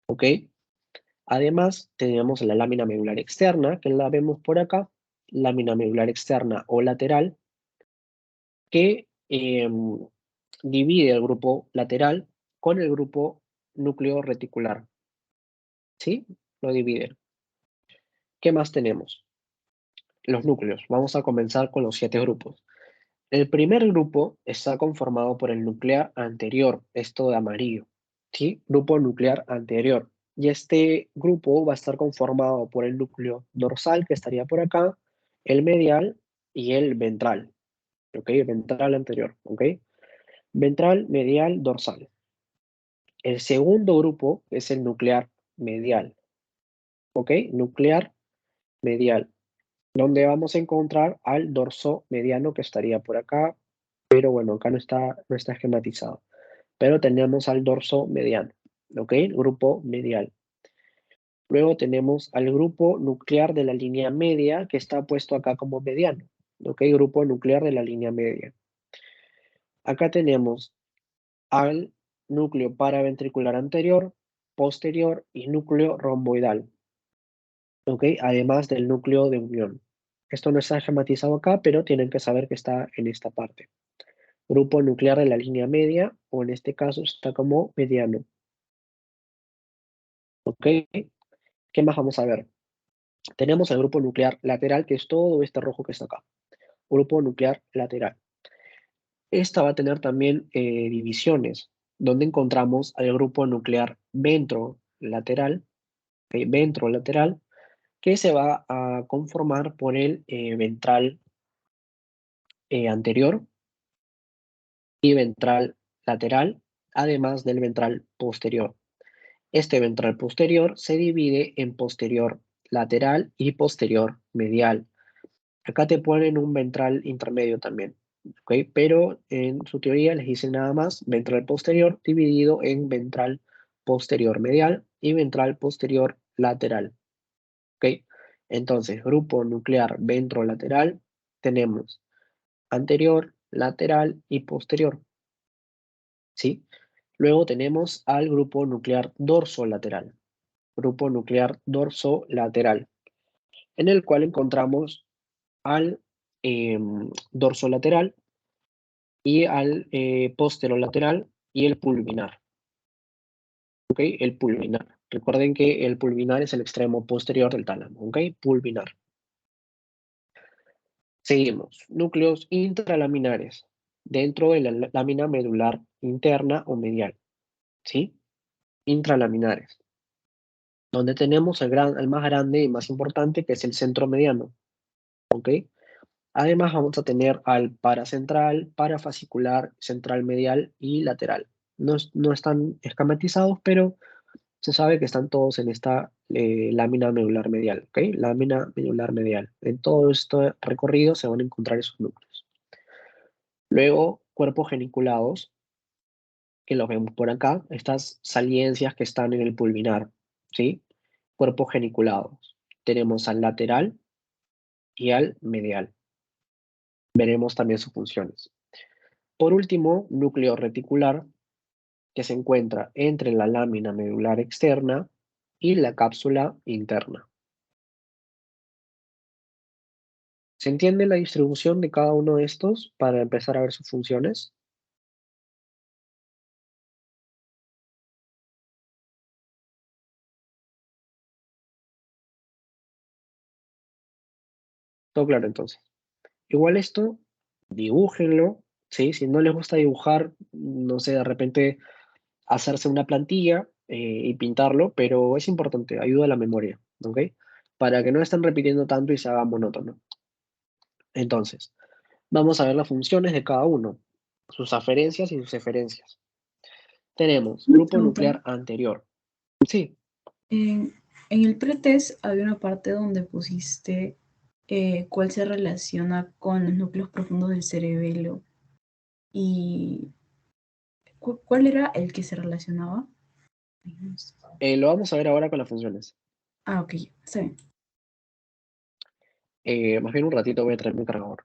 ¿Ok? Además, tenemos la lámina medular externa, que la vemos por acá, lámina medular externa o lateral, que divide el grupo lateral con el grupo núcleo reticular. ¿Sí? Lo divide. ¿Qué más tenemos? Los núcleos. Vamos a comenzar con los 7 grupos. El primer grupo está conformado por el nuclear anterior, esto de amarillo, ¿sí? Grupo nuclear anterior. Y este grupo va a estar conformado por el núcleo dorsal, que estaría por acá, el medial y el ventral, ¿ok? Ventral anterior, ¿ok? Ventral, medial, dorsal. El segundo grupo es el nuclear medial, ¿ok? Nuclear medial, donde vamos a encontrar al dorso mediano que estaría por acá, pero bueno, acá no está esquematizado. Pero tenemos al dorso mediano, ¿ok? Grupo medial. Luego tenemos al grupo nuclear de la línea media, que está puesto acá como mediano, ¿ok? Grupo nuclear de la línea media. Acá tenemos al núcleo paraventricular anterior, posterior y núcleo romboidal, ¿ok? Además del núcleo de unión. Esto no está esquematizado acá, pero tienen que saber que está en esta parte. Grupo nuclear de la línea media, o en este caso está como mediano. ¿Ok? ¿Qué más vamos a ver? Tenemos el grupo nuclear lateral, que es todo este rojo que está acá. Grupo nuclear lateral. Esta va a tener también divisiones. donde encontramos al grupo nuclear ventrolateral, ¿ok? Ventrolateral, que se va a conformar por el ventral anterior y ventral lateral, además del ventral posterior. Este ventral posterior se divide en posterior lateral y posterior medial. Acá te ponen un ventral intermedio también, ¿ok? Pero en su teoría les dicen nada más ventral posterior dividido en ventral posterior medial y ventral posterior lateral, ¿ok? Entonces, grupo nuclear ventrolateral, tenemos anterior, lateral y posterior, ¿sí? Luego tenemos al grupo nuclear dorsolateral, grupo nuclear dorsolateral, en el cual encontramos al dorsolateral y al posterolateral y el pulvinar, ¿ok? El pulvinar. Recuerden que el pulvinar es el extremo posterior del tálamo, ¿ok? Pulvinar. Seguimos. Núcleos intralaminares dentro de la lámina medular interna o medial, ¿sí? Intralaminares, donde tenemos el más grande y más importante, que es el centro mediano, ¿ok? Además vamos a tener al paracentral, parafascicular, central medial y lateral. No están esquematizados, pero se sabe que están todos en esta lámina medular medial, ¿ok? Lámina medular medial. En todo este recorrido se van a encontrar esos núcleos. Luego, cuerpos geniculados, que los vemos por acá, estas saliencias que están en el pulvinar, ¿sí? Cuerpos geniculados. Tenemos al lateral y al medial. Veremos también sus funciones. Por último, núcleo reticular, que se encuentra entre la lámina medular externa y la cápsula interna. ¿Se entiende la distribución de cada uno de estos para empezar a ver sus funciones? Todo claro entonces. Igual esto, dibújenlo, ¿sí? Si no les gusta dibujar, no sé, de repente hacerse una plantilla y pintarlo, pero es importante, ayuda a la memoria, ¿ok? Para que no estén repitiendo tanto y se haga monótono. Entonces, vamos a ver las funciones de cada uno, sus aferencias y sus eferencias. Tenemos Una grupo pregunta. nuclear anterior. Sí, En el pretest había una parte donde pusiste cuál se relaciona con los núcleos profundos del cerebelo. ¿Y cuál era el que se relacionaba? Ay, no sé. lo vamos a ver ahora con las funciones. Ah, ok, está bien. Más bien un ratito voy a traer mi cargador.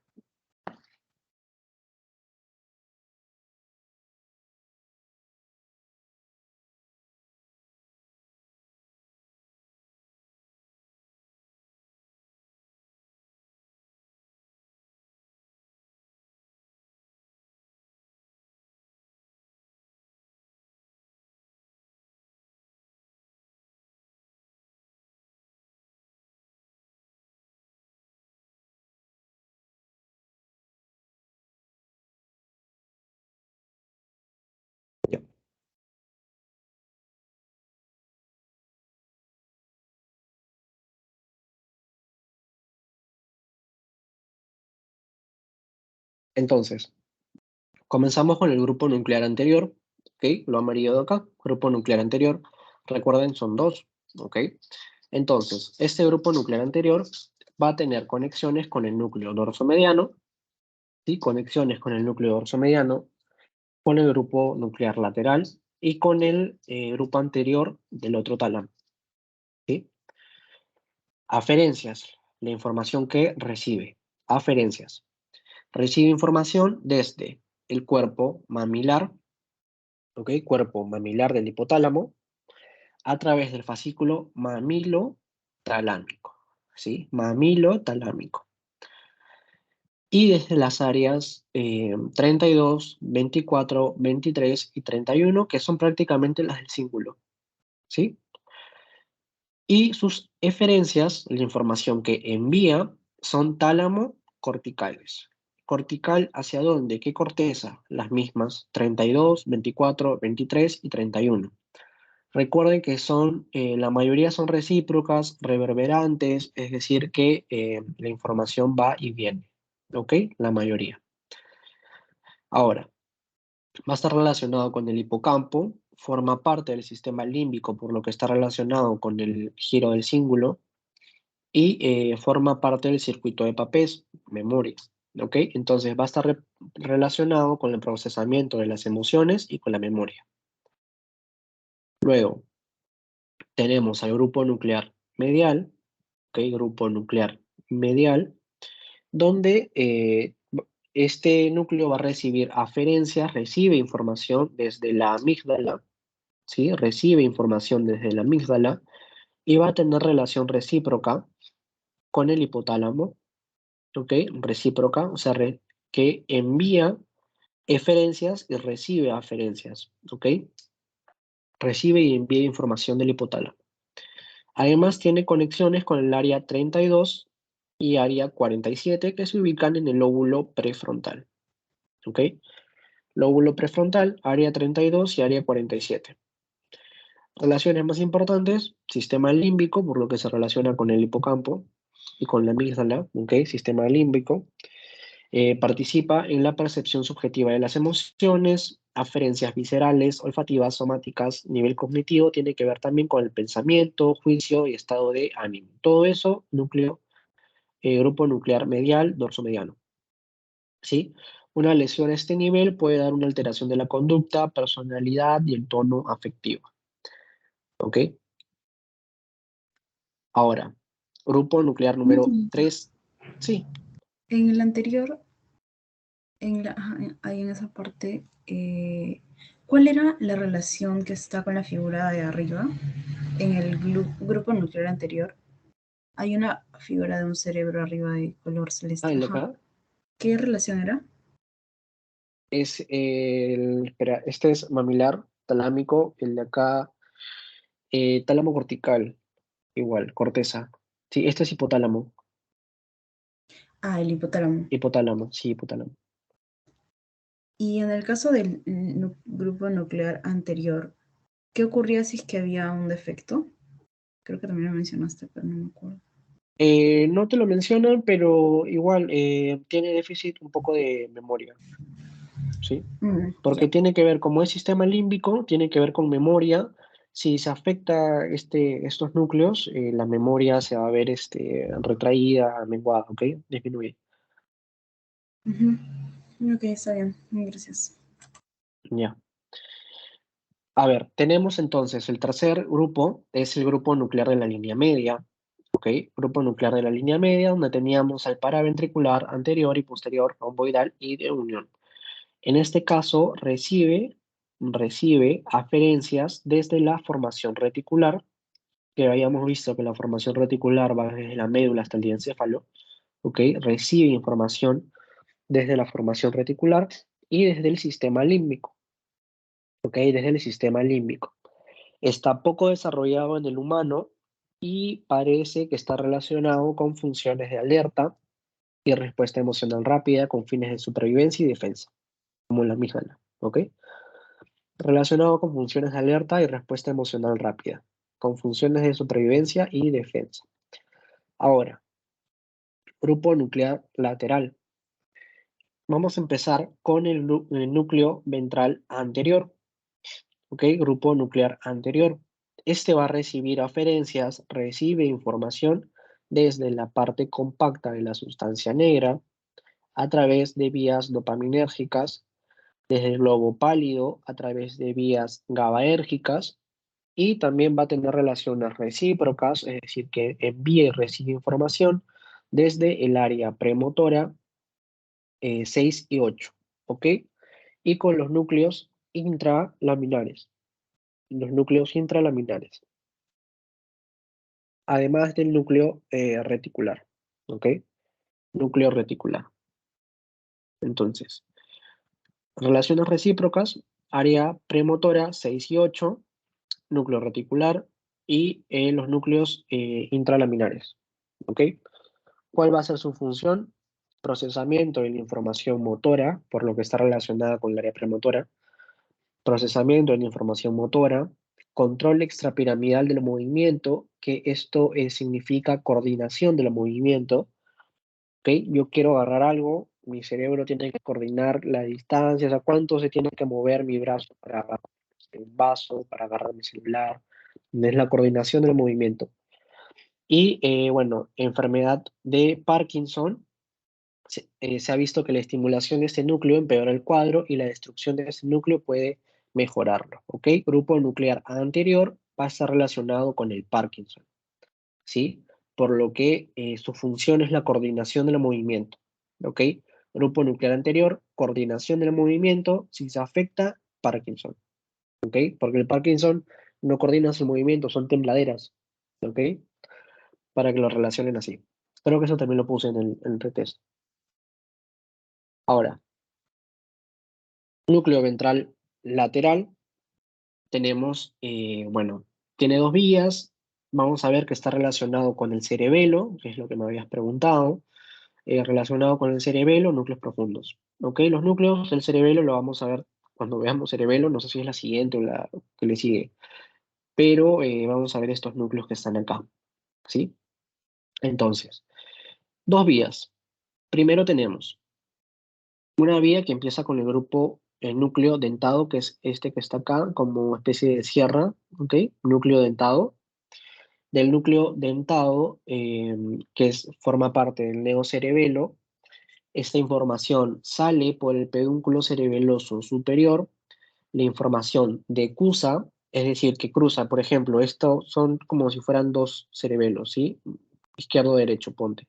Ya. Entonces, comenzamos con el grupo nuclear anterior, ¿ok? Lo amarillo de acá, grupo nuclear anterior. Recuerden, son dos, ¿ok? Entonces, este grupo nuclear anterior va a tener conexiones con el núcleo dorsomediano, ¿sí? Conexiones con el núcleo dorsomediano, con el grupo nuclear lateral y con el grupo anterior del otro tálamo, ¿sí? Aferencias, la información que recibe. Aferencias. Recibe información desde el cuerpo mamilar, ¿ok? Cuerpo mamilar del hipotálamo, a través del fascículo mamilotalámico, ¿sí? Mamilotalámico. Y desde las áreas 32, 24, 23 y 31, que son prácticamente las del cíngulo, ¿sí? Y sus eferencias, la información que envía, son tálamo corticales. ¿Cortical hacia dónde? ¿Qué corteza? Las mismas, 32, 24, 23 y 31. Recuerden que la mayoría son recíprocas, reverberantes, es decir, que la información va y viene, ¿ok? La mayoría. Ahora, va a estar relacionado con el hipocampo, forma parte del sistema límbico, por lo que está relacionado con el giro del cíngulo, y forma parte del circuito de Papez, memoria, ¿ok? Entonces va a estar relacionado con el procesamiento de las emociones y con la memoria. Luego, tenemos al grupo nuclear medial, ¿ok? Grupo nuclear medial, donde este núcleo va a recibir aferencias, recibe información desde la amígdala, ¿sí? Recibe información desde la amígdala y va a tener relación recíproca con el hipotálamo, ¿ok? Recíproca, o sea, que envía eferencias y recibe aferencias, ¿ok? Recibe y envía información del hipotálamo. Además, tiene conexiones con el área 32 y área 47 que se ubican en el lóbulo prefrontal, ¿ok? Lóbulo prefrontal, área 32 y área 47. Relaciones más importantes, sistema límbico, por lo que se relaciona con el hipocampo y con la amígdala, ¿ok? Sistema límbico. Participa en la percepción subjetiva de las emociones, aferencias viscerales, olfativas, somáticas, nivel cognitivo, tiene que ver también con el pensamiento, juicio y estado de ánimo. Todo eso, grupo nuclear medial, dorso mediano. ¿Sí? Una lesión a este nivel puede dar una alteración de la conducta, personalidad y el tono afectivo. ¿Ok? Ahora, grupo nuclear Una número pregunta. 3. Sí. En el anterior, ahí en esa parte, ¿cuál era la relación que está con la figura de arriba? En el grupo nuclear anterior, hay una figura de un cerebro arriba de color Ah, celeste. el de Ajá. acá ¿Qué relación era? es espera, este es mamilar, talámico, el de acá, tálamo cortical, igual, corteza. Sí, este es hipotálamo, Ah, el hipotálamo. hipotálamo, sí, hipotálamo. Y en el caso del grupo nuclear anterior, ¿qué ocurría si es que había un defecto? Creo que también lo mencionaste, pero no me acuerdo. No te lo mencionan, pero igual tiene déficit un poco de memoria, ¿sí? Porque Ya. tiene que ver, como es sistema límbico, tiene que ver con memoria. Si se afecta estos núcleos, la memoria se va a ver retraída, menguada, ¿ok? Disminuye. Ujú. Ok, está bien. Gracias. Ya. A ver, tenemos entonces el tercer grupo, es el grupo nuclear de la línea media, ¿ok? Grupo nuclear de la línea media, donde teníamos al paraventricular anterior y posterior, romboidal y de unión. En este caso, recibe aferencias desde la formación reticular, que habíamos visto que la formación reticular va desde la médula hasta el diencéfalo, ¿ok? Recibe información desde la formación reticular y desde el sistema límbico, ¿ok? Desde el sistema límbico. Está poco desarrollado en el humano y parece que está relacionado con funciones de alerta y respuesta emocional rápida con fines de supervivencia y defensa, como la amígdala, ¿ok? Relacionado con funciones de alerta y respuesta emocional rápida, con funciones de supervivencia y defensa. Ahora, grupo nuclear lateral. Vamos a empezar con el núcleo ventral anterior, ¿ok? Grupo nuclear anterior. Este va a recibir aferencias, recibe información desde la parte compacta de la sustancia negra a través de vías dopaminérgicas, desde el globo pálido a través de vías GABAérgicas y también va a tener relaciones recíprocas, es decir, que envía y recibe información desde el área premotora 6 y 8, ¿ok? Y con los núcleos intralaminares, además del núcleo reticular, ¿ok? Núcleo reticular. Entonces, relaciones recíprocas, área premotora 6 y 8, núcleo reticular y los núcleos intralaminares, ¿ok? ¿Cuál va a ser su función? procesamiento de la información motora, por lo que está relacionada con el área premotora, procesamiento de la información motora, control extrapiramidal del movimiento, que esto significa coordinación del movimiento, ¿ok? Yo quiero agarrar algo, mi cerebro tiene que coordinar la distancia, o sea, cuánto se tiene que mover mi brazo para agarrar el vaso, para agarrar mi celular, es la coordinación del movimiento. Y bueno, enfermedad de Parkinson, se ha visto que la estimulación de este núcleo empeora el cuadro y la destrucción de este núcleo puede mejorarlo, ¿ok? Grupo nuclear anterior va a estar relacionado con el Parkinson, ¿sí? Por lo que su función es la coordinación del movimiento, ¿ok? Grupo nuclear anterior, coordinación del movimiento, si se afecta, Parkinson, ¿ok? Porque el Parkinson no coordina su movimiento, son tembladeras, ¿ok? Para que lo relacionen así. Creo que eso también lo puse en el retest. Ahora, núcleo ventral lateral, tenemos, bueno, tiene dos vías. Vamos a ver que está relacionado con el cerebelo, que es lo que me habías preguntado. Relacionado con el cerebelo, núcleos profundos. ¿Ok? Los núcleos del cerebelo lo vamos a ver cuando veamos cerebelo, no sé si es la siguiente o la que le sigue, pero vamos a ver estos núcleos que están acá, ¿sí? Entonces, dos vías. Primero tenemos una vía que empieza con el grupo, el núcleo dentado, que es este que está acá, como especie de sierra, ¿ok? Núcleo dentado. Del núcleo dentado, forma parte del neocerebelo, esta información sale por el pedúnculo cerebeloso superior, la información decusa, es decir, que cruza, por ejemplo, estos son como si fueran dos cerebelos, ¿sí? Izquierdo-derecho, ponte.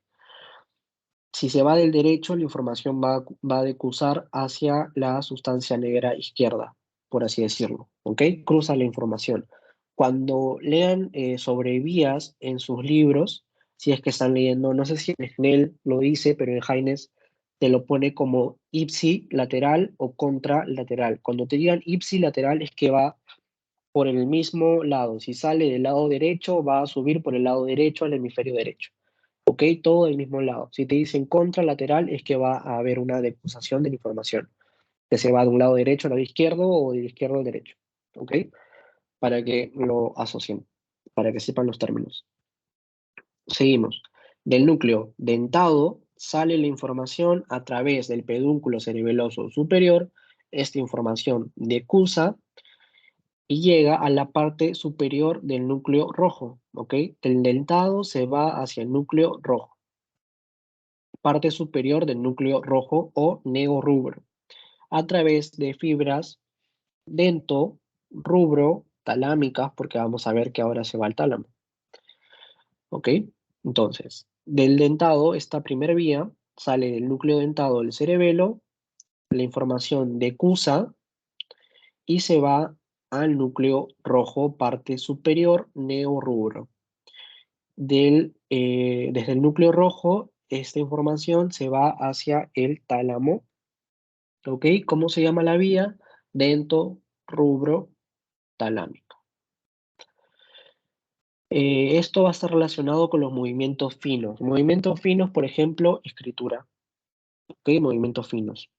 Si se va del derecho, la información va a decusar hacia la sustancia negra izquierda, por así decirlo, ¿ok? Cruza la información. Cuando lean sobre vías en sus libros, si es que están leyendo, no sé si en Snell lo dice, pero en Haynes te lo pone como ipsilateral o contralateral. Cuando te digan ipsilateral es que va por el mismo lado. Si sale del lado derecho, va a subir por el lado derecho al hemisferio derecho. ¿Ok? Todo del mismo lado. Si te dicen contralateral, es que va a haber una decusación de la información, que se va de un lado derecho al lado izquierdo o del izquierdo al derecho. ¿Ok? Para que lo asocien, para que sepan los términos. Seguimos. Del núcleo dentado sale la información a través del pedúnculo cerebeloso superior. Esta información decusa y llega a la parte superior del núcleo rojo, ¿ok? Del dentado se va hacia el núcleo rojo, parte superior del núcleo rojo o neorrubro, a través de fibras dento, rubro, talámicas, porque vamos a ver que ahora se va al tálamo, ¿ok? Entonces, del dentado, esta primera vía sale del núcleo dentado del cerebelo, la información decusa y se va al núcleo rojo, parte superior, neorrubro. Desde el núcleo rojo, esta información se va hacia el tálamo, ¿ok? ¿Cómo se llama la vía? Dento, rubro, talámico. Esto va a estar relacionado con los movimientos finos. Movimientos finos, por ejemplo, escritura, ¿ok? Movimientos finos.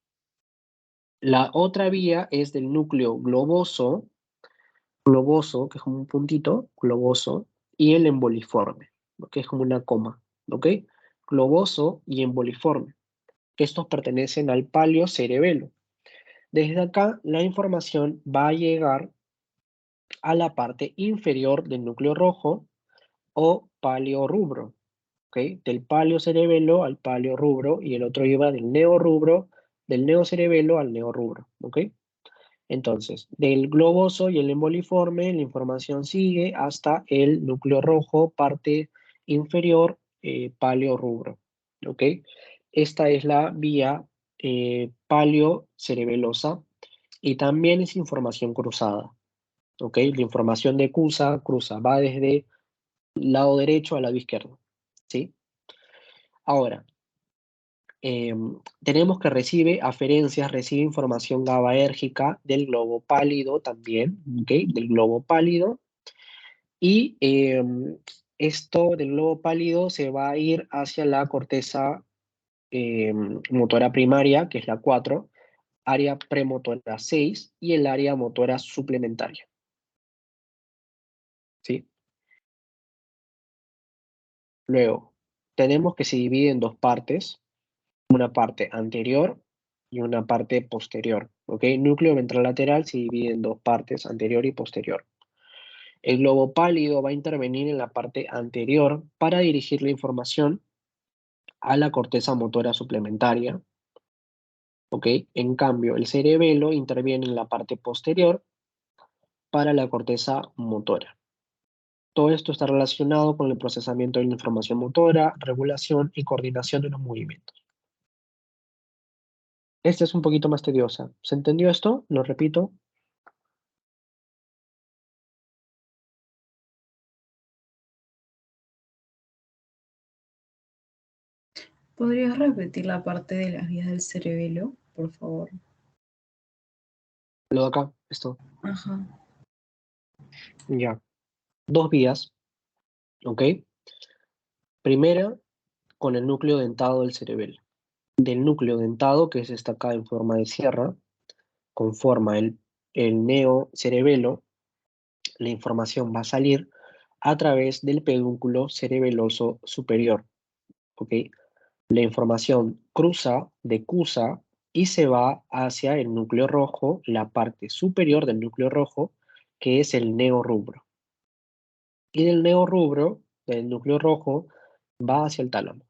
La otra vía es del núcleo globoso, que es como un puntito, globoso, y el emboliforme, que es como una coma, ¿ok? Globoso y emboliforme. Estos pertenecen al paleocerebelo. Desde acá, la información va a llegar a la parte inferior del núcleo rojo o paleorrubro, ¿ok? Del paleocerebelo al paleorrubro y el otro lleva del neorrubro, del neocerebelo al neorrubro, ¿ok? Entonces, del globoso y el emboliforme, la información sigue hasta el núcleo rojo, parte inferior, paleorrubro, ¿ok? Esta es la vía paleocerebelosa y también es información cruzada, ¿ok? La información de cruza, va desde lado derecho al lado izquierdo, ¿sí? Ahora, tenemos que recibe aferencias, recibe información GABAérgica del globo pálido también, ¿ok? Del globo pálido. Y esto del globo pálido se va a ir hacia la corteza motora primaria, que es la 4, área premotora 6 y el área motora suplementaria. ¿Sí? Luego, tenemos que se divide en dos partes, una parte anterior y una parte posterior. ¿Ok? Núcleo ventral lateral se divide en dos partes, anterior y posterior. El globo pálido va a intervenir en la parte anterior para dirigir la información a la corteza motora suplementaria. ¿Ok? En cambio, el cerebelo interviene en la parte posterior para la corteza motora. Todo esto está relacionado con el procesamiento de la información motora, regulación y coordinación de los movimientos. Esta es un poquito más tediosa. ¿Se entendió esto? Lo repito. ¿Podrías repetir la parte de las vías del cerebelo, por favor? Lo de acá, esto. Ajá. Ya. Dos vías, ¿ok? Primera, con el núcleo dentado del cerebelo. Del núcleo dentado, que es esta acá en forma de sierra, conforma el neocerebelo, la información va a salir a través del pedúnculo cerebeloso superior, ¿ok? La información cruza, decusa y se va hacia el núcleo rojo, la parte superior del núcleo rojo, que es el neorrubro. Y del neorrubro, del núcleo rojo, va hacia el tálamo,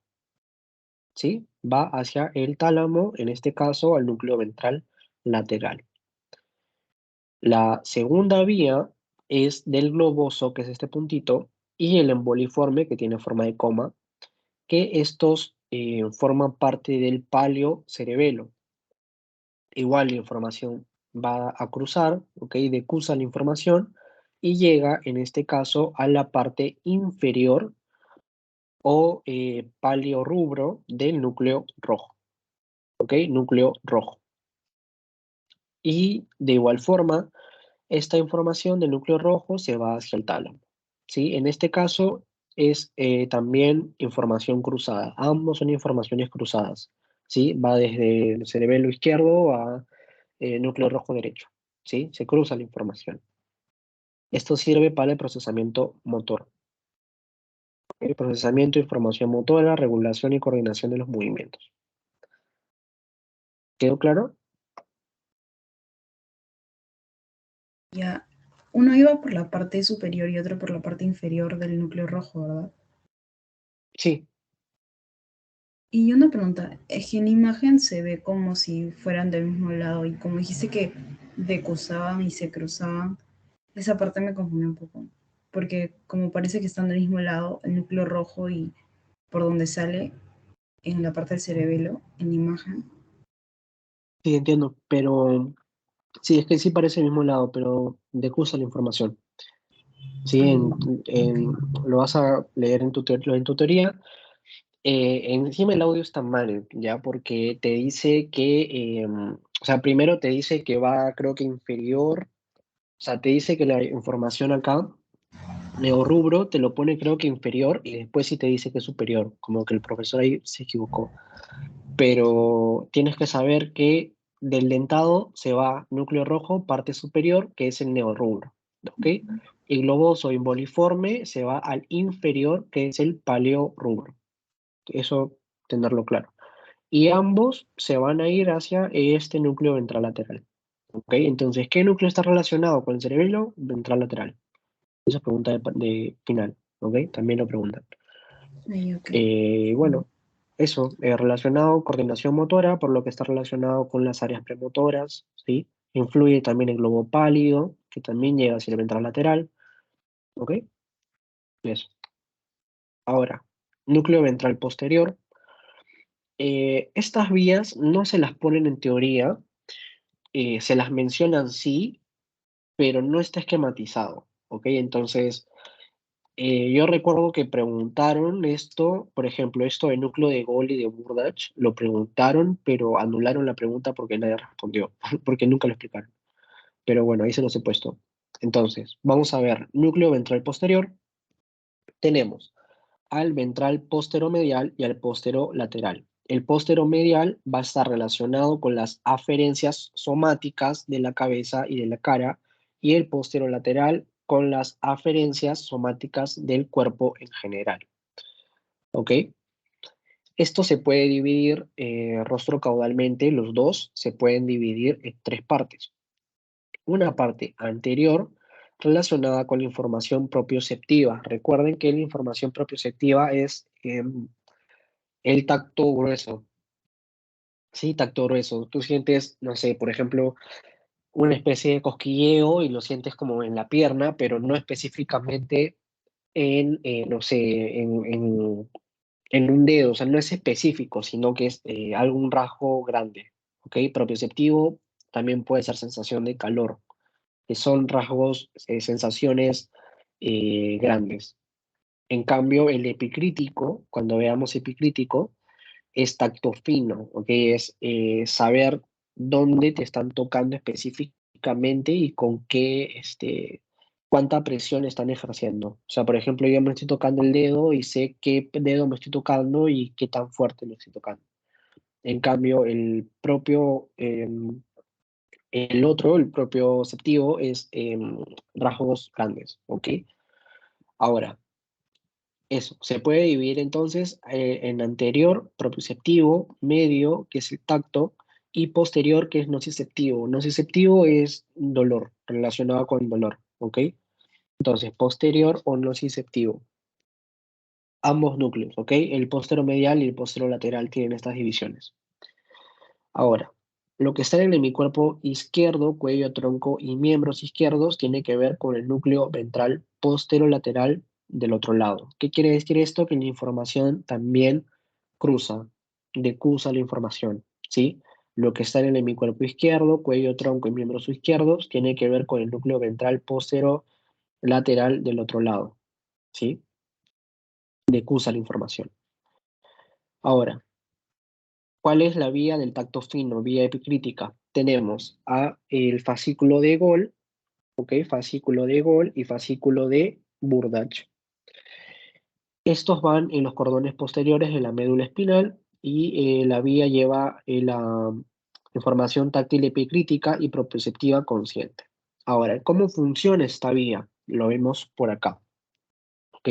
¿sí? Va hacia el tálamo, en este caso al núcleo ventral lateral. La segunda vía es del globoso, que es este puntito, y el emboliforme, que tiene forma de coma, que estos forman parte del paleocerebelo. Igual la información va a cruzar, ¿ok? Decusa la información y llega, en este caso, a la parte inferior o paleorrubro del núcleo rojo, ¿ok? Núcleo rojo. Y de igual forma, esta información del núcleo rojo se va hacia el tálamo, ¿sí? En este caso es también información cruzada. Ambos son informaciones cruzadas, ¿sí? Va desde el cerebelo izquierdo a núcleo rojo derecho, ¿sí? Se cruza la información. Esto sirve para el procesamiento motor. El procesamiento de información motora, regulación y coordinación de los movimientos. ¿Quedó claro? Ya. Uno iba por la parte superior y otro por la parte inferior del núcleo rojo, ¿verdad? Sí, Y una pregunta, es que en imagen se ve como si fueran del mismo lado y como dijiste que decusaban y se cruzaban, esa parte me confundió un poco, porque como parece que están del mismo lado, el núcleo rojo y por donde sale en la parte del cerebelo, en la imagen. sí, entiendo, pero sí, es que sí parece el mismo lado, pero decusa la información. Sí, Ay, lo vas a leer en en tu teoría. Encima el audio está mal, ¿ya? Porque te dice que, o sea, primero te dice que va, creo que inferior, o sea, te dice que la información acá, neorrubro, te lo pone creo que inferior y después sí te dice que es superior, como que el profesor ahí se equivocó. Pero tienes que saber que del dentado se va núcleo rojo, parte superior, que es el neorrubro, ¿ok? Y globoso imboliforme se va al inferior, que es el paleorrubro. Eso tenerlo claro. Y ambos se van a ir hacia este núcleo ventral lateral. ¿Ok? Entonces, ¿qué núcleo está relacionado con el cerebelo ventral lateral? Esa es pregunta de final. ¿Ok? También lo preguntan. ay, ok. Bueno, eso, relacionado, coordinación motora, por lo que está relacionado con las áreas premotoras, ¿sí? Influye también el globo pálido, que también llega hacia el ventral lateral. ¿Ok? Eso. Ahora, núcleo ventral posterior. Estas vías no se las ponen en teoría, se las mencionan sí, pero no está esquematizado, ¿ok? Entonces, yo recuerdo que preguntaron esto, por ejemplo, esto de núcleo de Gol y de Burdach, lo preguntaron, pero anularon la pregunta porque nadie respondió, porque nunca lo explicaron. Pero bueno, ahí se los he puesto. Entonces, vamos a ver, núcleo ventral posterior, tenemos al ventral posteromedial y al posterolateral. El posteromedial va a estar relacionado con las aferencias somáticas de la cabeza y de la cara, y el posterolateral con las aferencias somáticas del cuerpo en general. ¿Ok? Esto se puede dividir rostrocaudalmente, los dos se pueden dividir en tres partes. Una parte anterior relacionada con la información propioceptiva. Recuerden que la información propioceptiva es el tacto grueso. Sí, tacto grueso. Tú sientes, no sé, por ejemplo, una especie de cosquilleo y lo sientes como en la pierna, pero no específicamente en, no sé, en un dedo, o sea, no es específico, sino que es algún rasgo grande, ¿ok? Propioceptivo también puede ser sensación de calor, que son rasgos, sensaciones grandes. En cambio, el epicrítico, cuando veamos epicrítico, es tacto fino, ¿ok? Es saber dónde te están tocando específicamente y con qué, cuánta presión están ejerciendo. O sea, por ejemplo, yo me estoy tocando el dedo y sé qué dedo me estoy tocando y qué tan fuerte lo estoy tocando. En cambio, el propio ceptivo, es rasgos grandes, ¿ok? Ahora, eso, se puede dividir entonces en anterior, propioceptivo, medio, que es el tacto, y posterior, que es nociceptivo. Nociceptivo es dolor, relacionado con el dolor, ¿ok? Entonces, posterior o nociceptivo. Ambos núcleos, ¿ok? El posteromedial y el posterolateral tienen estas divisiones. Ahora, lo que está en el hemicuerpo izquierdo, cuello, tronco y miembros izquierdos, tiene que ver con el núcleo ventral posterolateral del otro lado. ¿Qué quiere decir esto? Que la información también cruza, decusa la información, ¿sí? Lo que está en el hemicuerpo izquierdo, cuello, tronco y miembros izquierdos, tiene que ver con el núcleo ventral posterolateral del otro lado, ¿sí? Decusa la información. Ahora, ¿cuál es la vía del tacto fino, vía epicrítica? Tenemos el fascículo de Gol, ¿ok? Fascículo de Gol y fascículo de Burdach. Estos van en los cordones posteriores de la médula espinal y la vía lleva la información táctil epicrítica y propioceptiva consciente. Ahora, ¿cómo funciona esta vía? Lo vemos por acá, ¿ok?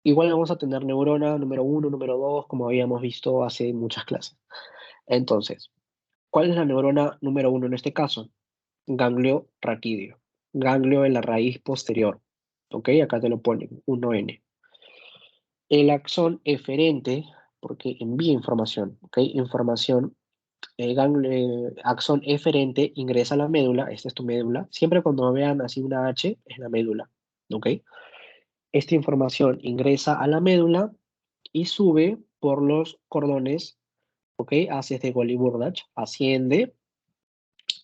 Igual vamos a tener neurona número 1, número 2, como habíamos visto hace muchas clases. Entonces, ¿cuál es la neurona número 1 en este caso? Ganglio raquídeo. Ganglio en la raíz posterior. ¿Ok? Acá te lo ponen, 1N. El axón eferente, porque envía información, ¿ok? Información, axón eferente ingresa a la médula, esta es tu médula. Siempre cuando vean así una H, es la médula, ¿ok? Esta información ingresa a la médula y sube por los cordones, ¿ok? Haces de Golgi-Burdach, asciende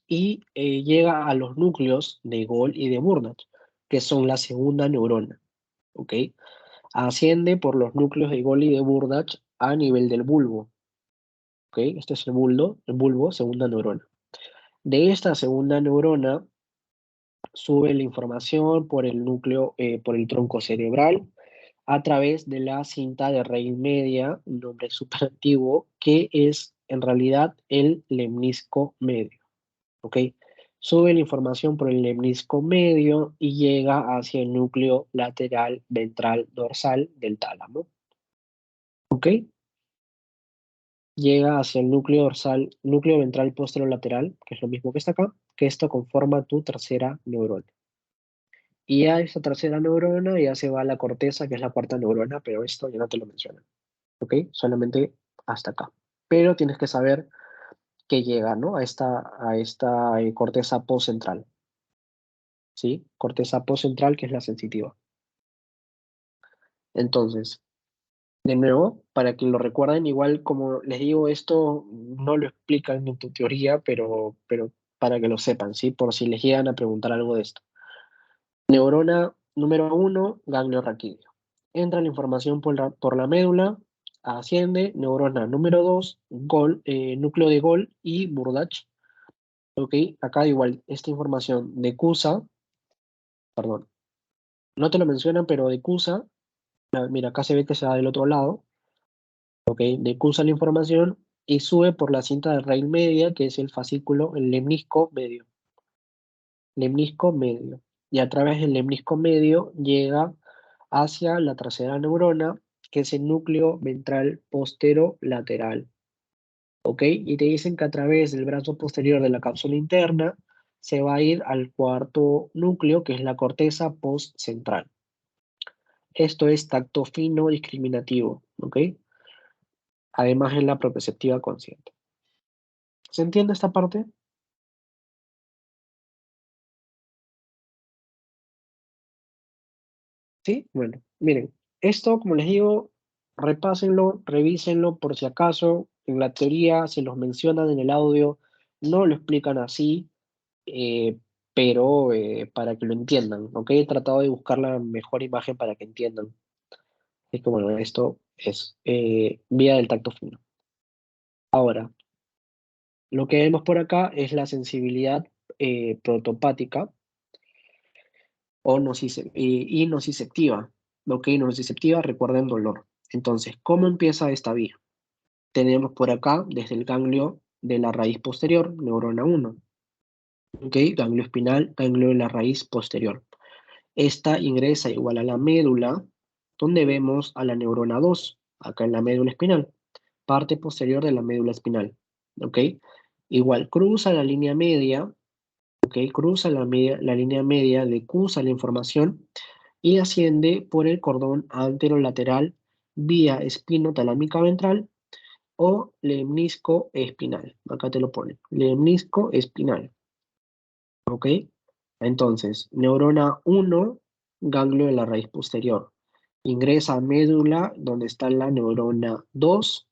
y llega a los núcleos de Gol y de Burnach, que son la segunda neurona, ¿ok? Asciende por los núcleos de Gol y de Burnach a nivel del bulbo, ¿ok? Este es el bulbo, segunda neurona. De esta segunda neurona sube la información por el núcleo, por el tronco cerebral, a través de la cinta de raíz media, un nombre súper antiguo, que es en realidad el lemnisco medio. ¿Ok? Sube la información por el lemnisco medio y llega hacia el núcleo lateral ventral dorsal del tálamo. ¿Ok? Llega hacia el núcleo dorsal, núcleo ventral posterolateral, que es lo mismo que está acá, que esto conforma tu tercera neurona. Y a esa tercera neurona ya se va a la corteza, que es la cuarta neurona, pero esto ya no te lo mencionan. ¿Ok? Solamente hasta acá. Pero tienes que saber que llega, ¿no? A esta corteza postcentral. ¿Sí? Corteza postcentral, que es la sensitiva. Entonces, de nuevo, para que lo recuerden, igual como les digo, esto no lo explican en tu teoría, pero para que lo sepan, ¿sí? Por si les llegan a preguntar algo de esto. Neurona número 1, ganglio raquídeo. Entra la información por la médula, asciende, neurona número 2, núcleo de Gol y Burdach. Ok, acá igual, esta información de CUSA, perdón, no te lo mencionan, pero de CUSA, mira, acá se ve que se da del otro lado, ¿ok? Decusa la información y sube por la cinta de raíz media, que es el fascículo, el lemnisco medio. Lemnisco medio. Y a través del lemnisco medio llega hacia la tercera neurona, que es el núcleo ventral posterolateral. ¿Ok? Y te dicen que a través del brazo posterior de la cápsula interna se va a ir al cuarto núcleo, que es la corteza postcentral. Esto es tacto fino discriminativo, ¿ok? Además en la proprioceptiva consciente. ¿Se entiende esta parte? Sí, bueno, miren, esto, como les digo, repásenlo, revísenlo por si acaso, en la teoría se los mencionan en el audio, no lo explican así, eh, pero para que lo entiendan, ¿ok? He tratado de buscar la mejor imagen para que entiendan. Es que bueno, esto es vía del tacto fino. Ahora, lo que vemos por acá es la sensibilidad protopática o y nociceptiva. Ok, nociceptiva, recuerden dolor. Entonces, ¿cómo empieza esta vía? Tenemos por acá, desde el ganglio de la raíz posterior, neurona 1. Ok, ganglio espinal, ganglio de la raíz posterior. Esta ingresa igual a la médula, donde vemos a la neurona 2, acá en la médula espinal, parte posterior de la médula espinal. Ok, igual cruza la línea media, ok, cruza la línea media, decusa la información y asciende por el cordón anterolateral vía espinotalámica ventral o lemnisco espinal. Acá te lo pone, lemnisco espinal. ¿Ok? Entonces, neurona 1, ganglio de la raíz posterior. Ingresa a médula, donde está la neurona 2,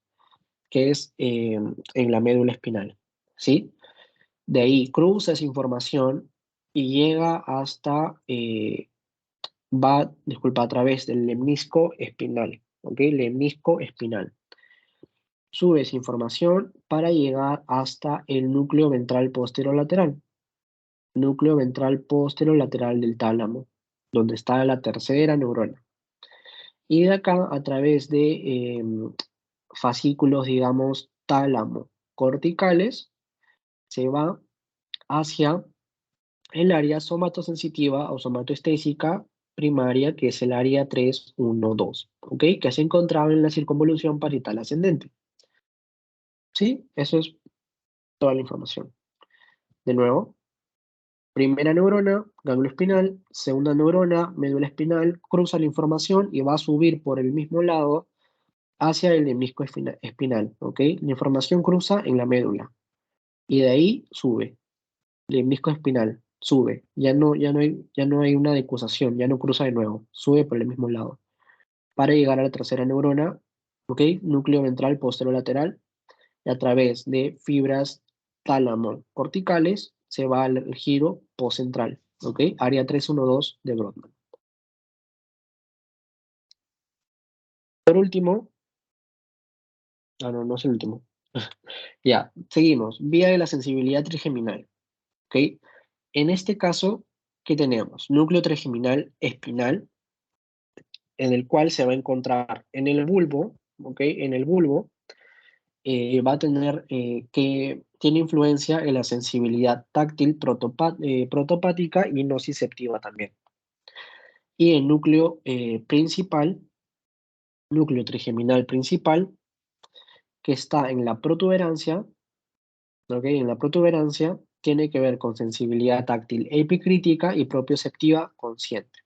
que es en la médula espinal. ¿Sí? De ahí cruza esa información y llega hasta disculpa, a través del lemnisco espinal, ¿ok? Lemnisco espinal. Sube esa información para llegar hasta el núcleo ventral posterolateral, núcleo ventral posterolateral del tálamo, donde está la tercera neurona. Y de acá, a través de fascículos, digamos, tálamo corticales, se va hacia el área somatosensitiva o somatoestésica primaria, que es el área 3, 1, 2, ¿ok? Que se encontraba en la circunvolución parietal ascendente. ¿Sí? Eso es toda la información. De nuevo, primera neurona, ganglio espinal, segunda neurona, médula espinal, cruza la información y va a subir por el mismo lado hacia el hemisco espinal, ¿ok? La información cruza en la médula y de ahí sube. El menisco espinal sube, ya no hay una decusación, ya no cruza de nuevo, sube por el mismo lado, para llegar a la tercera neurona, ¿ok? Núcleo ventral posterolateral, y a través de fibras tálamo corticales se va al giro postcentral, ¿ok? Área 3, 1, 2 de Brodmann. Por último, no, no es el último. Ya, seguimos. Vía de la sensibilidad trigeminal, ¿ok? En este caso, ¿qué tenemos? Núcleo trigeminal espinal, en el cual se va a encontrar en el bulbo, ¿ok? En el bulbo va a tener que tiene influencia en la sensibilidad táctil protopática y nociceptiva también. Y el núcleo principal, núcleo trigeminal principal, que está en la protuberancia, ¿ok? En la protuberancia tiene que ver con sensibilidad táctil epicrítica y propioceptiva consciente.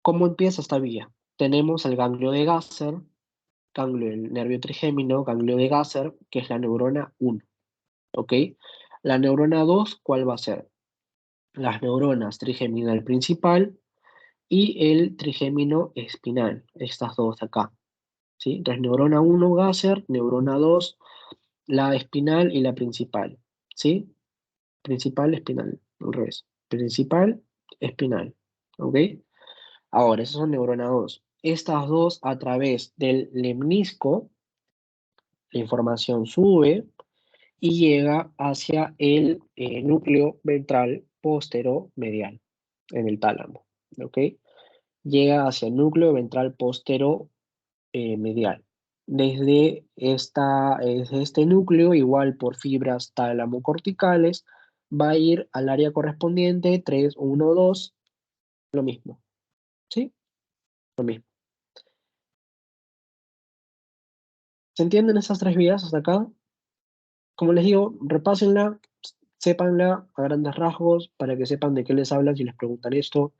¿Cómo empieza esta vía? Tenemos el ganglio de Gasser, ganglio del nervio trigémino, ganglio de Gasser, que es la neurona 1, ¿ok? La neurona 2, ¿cuál va a ser? Las neuronas trigeminal principal y el trigémino espinal, estas dos de acá, ¿sí? Entonces, neurona 1, Gasser, neurona 2, la espinal y la principal, ¿sí? Principal, espinal, al revés. Principal, espinal, ¿ok? Ahora, esas son neurona 2. Estas dos, a través del lemnisco, la información sube y llega hacia el núcleo ventral posteromedial, en el tálamo, ¿ok? Llega hacia el núcleo ventral posteromedial. desde este núcleo, igual por fibras tálamo-corticales, va a ir al área correspondiente, 3, 1, 2, lo mismo, ¿sí? Lo mismo. ¿Se entienden esas tres vías hasta acá? Como les digo, repásenla, sépanla a grandes rasgos para que sepan de qué les hablan si les preguntan esto.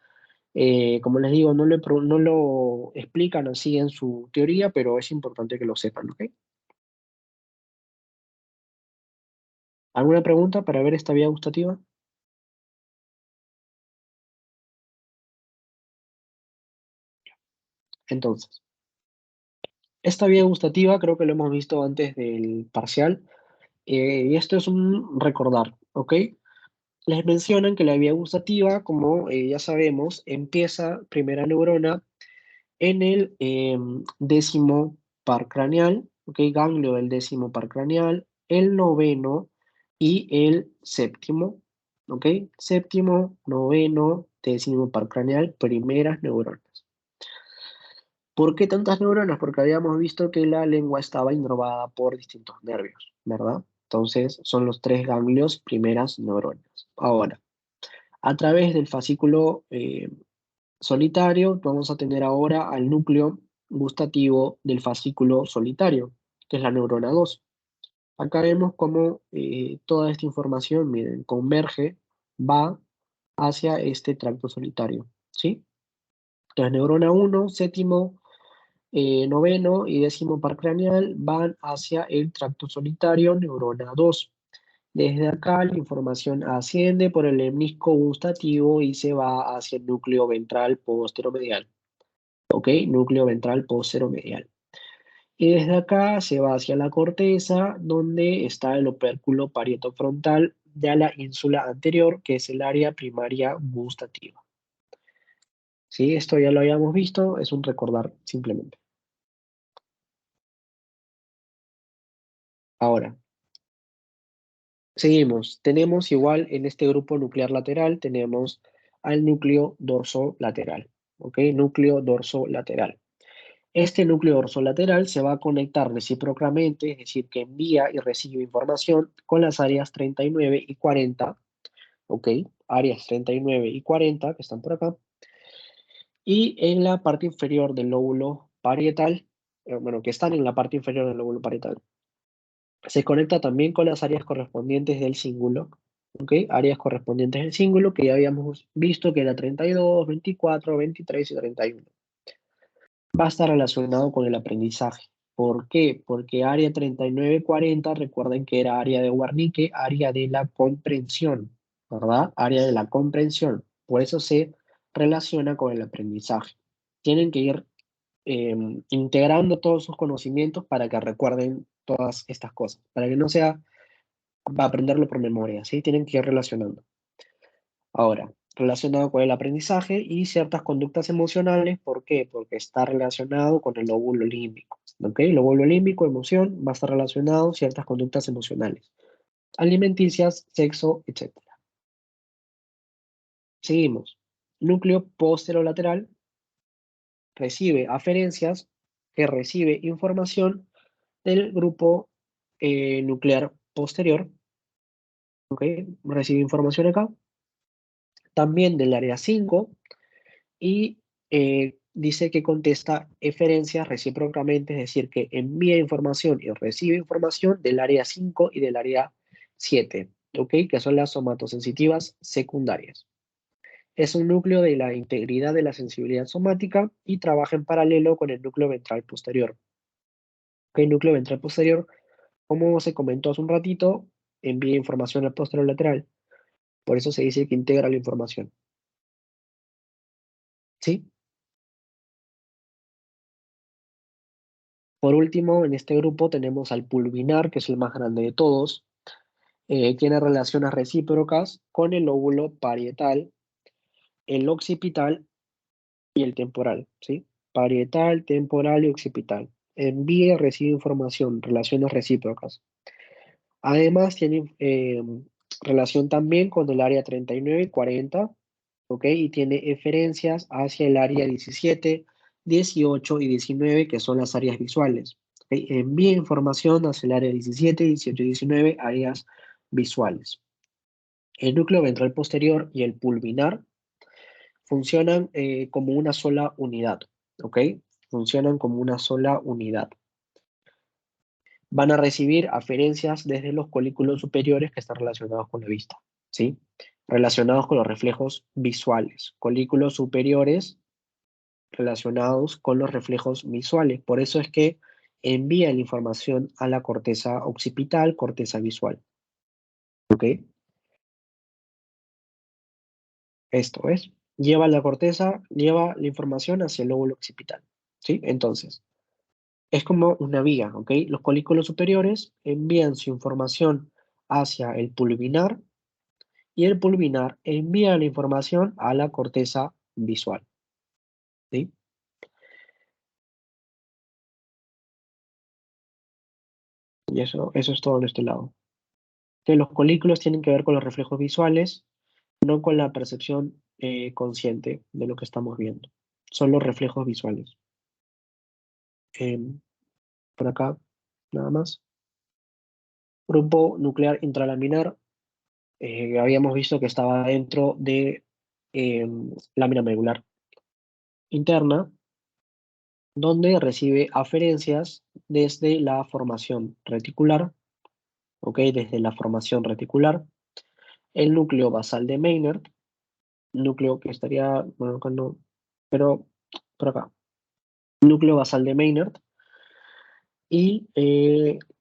Como les digo, no lo explican así en su teoría, pero es importante que lo sepan, ¿ok? ¿Alguna pregunta para ver esta vía gustativa? Entonces, esta vía gustativa creo que lo hemos visto antes del parcial, y esto es un recordar, ¿ok? Les mencionan que la vía gustativa, como ya sabemos, empieza primera neurona en el décimo par craneal, ¿ok? Ganglio del décimo par craneal, el noveno y el séptimo, ¿ok? Séptimo, noveno, décimo par craneal, primeras neuronas. ¿Por qué tantas neuronas? Porque habíamos visto que la lengua estaba inervada por distintos nervios, ¿verdad? Entonces, son los tres ganglios, primeras neuronas. Ahora, a través del fascículo solitario, vamos a tener ahora al núcleo gustativo del fascículo solitario, que es la neurona 2. Acá vemos cómo toda esta información, miren, converge, va hacia este tracto solitario, ¿sí? Entonces, neurona 1, séptimo, noveno y décimo par craneal van hacia el tracto solitario, neurona 2. Desde acá la información asciende por el lemnisco gustativo y se va hacia el núcleo ventral posteromedial. ¿Ok? Núcleo ventral posteromedial. Y desde acá se va hacia la corteza, donde está el opérculo parietofrontal de la ínsula anterior, que es el área primaria gustativa. ¿Sí? Esto ya lo habíamos visto, es un recordar simplemente. Ahora, seguimos. Tenemos igual en este grupo nuclear lateral, tenemos al núcleo dorsolateral. ¿Ok? Núcleo dorsolateral. Este núcleo dorsolateral se va a conectar recíprocamente, es decir, que envía y recibe información con las áreas 39 y 40, ¿ok? Áreas 39 y 40 que están por acá. Y en la parte inferior del lóbulo parietal, bueno, que están en la parte inferior del lóbulo parietal, se conecta también con las áreas correspondientes del cíngulo, ¿ok? Áreas correspondientes del cíngulo que ya habíamos visto que era 32, 24, 23 y 31. Va a estar relacionado con el aprendizaje. ¿Por qué? Porque área 39-40, recuerden que era área de Wernicke, área de la comprensión, ¿verdad? Área de la comprensión. Por eso se relaciona con el aprendizaje. Tienen que ir integrando todos sus conocimientos para que recuerden todas estas cosas, para que no sea va a aprenderlo por memoria, ¿sí? Tienen que ir relacionando. Ahora, relacionado con el aprendizaje y ciertas conductas emocionales, ¿por qué? Porque está relacionado con el lóbulo límbico, ¿ok? El lóbulo límbico, emoción, va a estar relacionado ciertas conductas emocionales, alimenticias, sexo, etcétera. Seguimos. Núcleo posterolateral recibe aferencias, que recibe información del grupo nuclear posterior, ¿ok? Recibe información acá. También del área 5 y dice que contesta eferencias recíprocamente, es decir, que envía información y recibe información del área 5 y del área 7, ¿ok? Que son las somatosensitivas secundarias. Es un núcleo de la integridad de la sensibilidad somática y trabaja en paralelo con el núcleo ventral posterior. El núcleo ventral posterior, como se comentó hace un ratito, envía información al posterior lateral. Por eso se dice que integra la información. ¿Sí? Por último, en este grupo tenemos al pulvinar, que es el más grande de todos. Tiene relaciones recíprocas con el lóbulo parietal, el occipital y el temporal, ¿sí? Parietal, temporal y occipital. Envía y recibe información, relaciones recíprocas. Además, tiene relación también con el área 39 y 40, ¿ok? Y tiene eferencias hacia el área 17, 18 y 19, que son las áreas visuales. ¿ok? Envía información hacia el área 17, 18 y 19, áreas visuales. El núcleo ventral posterior y el pulvinar funcionan como una sola unidad, ¿ok? Funcionan como una sola unidad. Van a recibir aferencias desde los colículos superiores que están relacionados con la vista, ¿sí? Relacionados con los reflejos visuales. Colículos superiores relacionados con los reflejos visuales. Por eso es que envía la información a la corteza occipital, corteza visual, ¿ok? Esto es, lleva la corteza, lleva la información hacia el lóbulo occipital, ¿sí? Entonces, es como una vía, ¿ok? Los colículos superiores envían su información hacia el pulvinar y el pulvinar envía la información a la corteza visual, ¿sí? Y eso es todo en este lado. Que los colículos tienen que ver con los reflejos visuales, no con la percepción consciente de lo que estamos viendo. Son los reflejos visuales. Em, por acá, nada más. Grupo nuclear intralaminar, habíamos visto que estaba dentro de lámina medular interna, donde recibe aferencias desde la formación reticular, ¿ok? Desde la formación reticular, el núcleo basal de Maynard, núcleo que estaría, bueno, acá no, pero por acá, núcleo basal de Maynard, y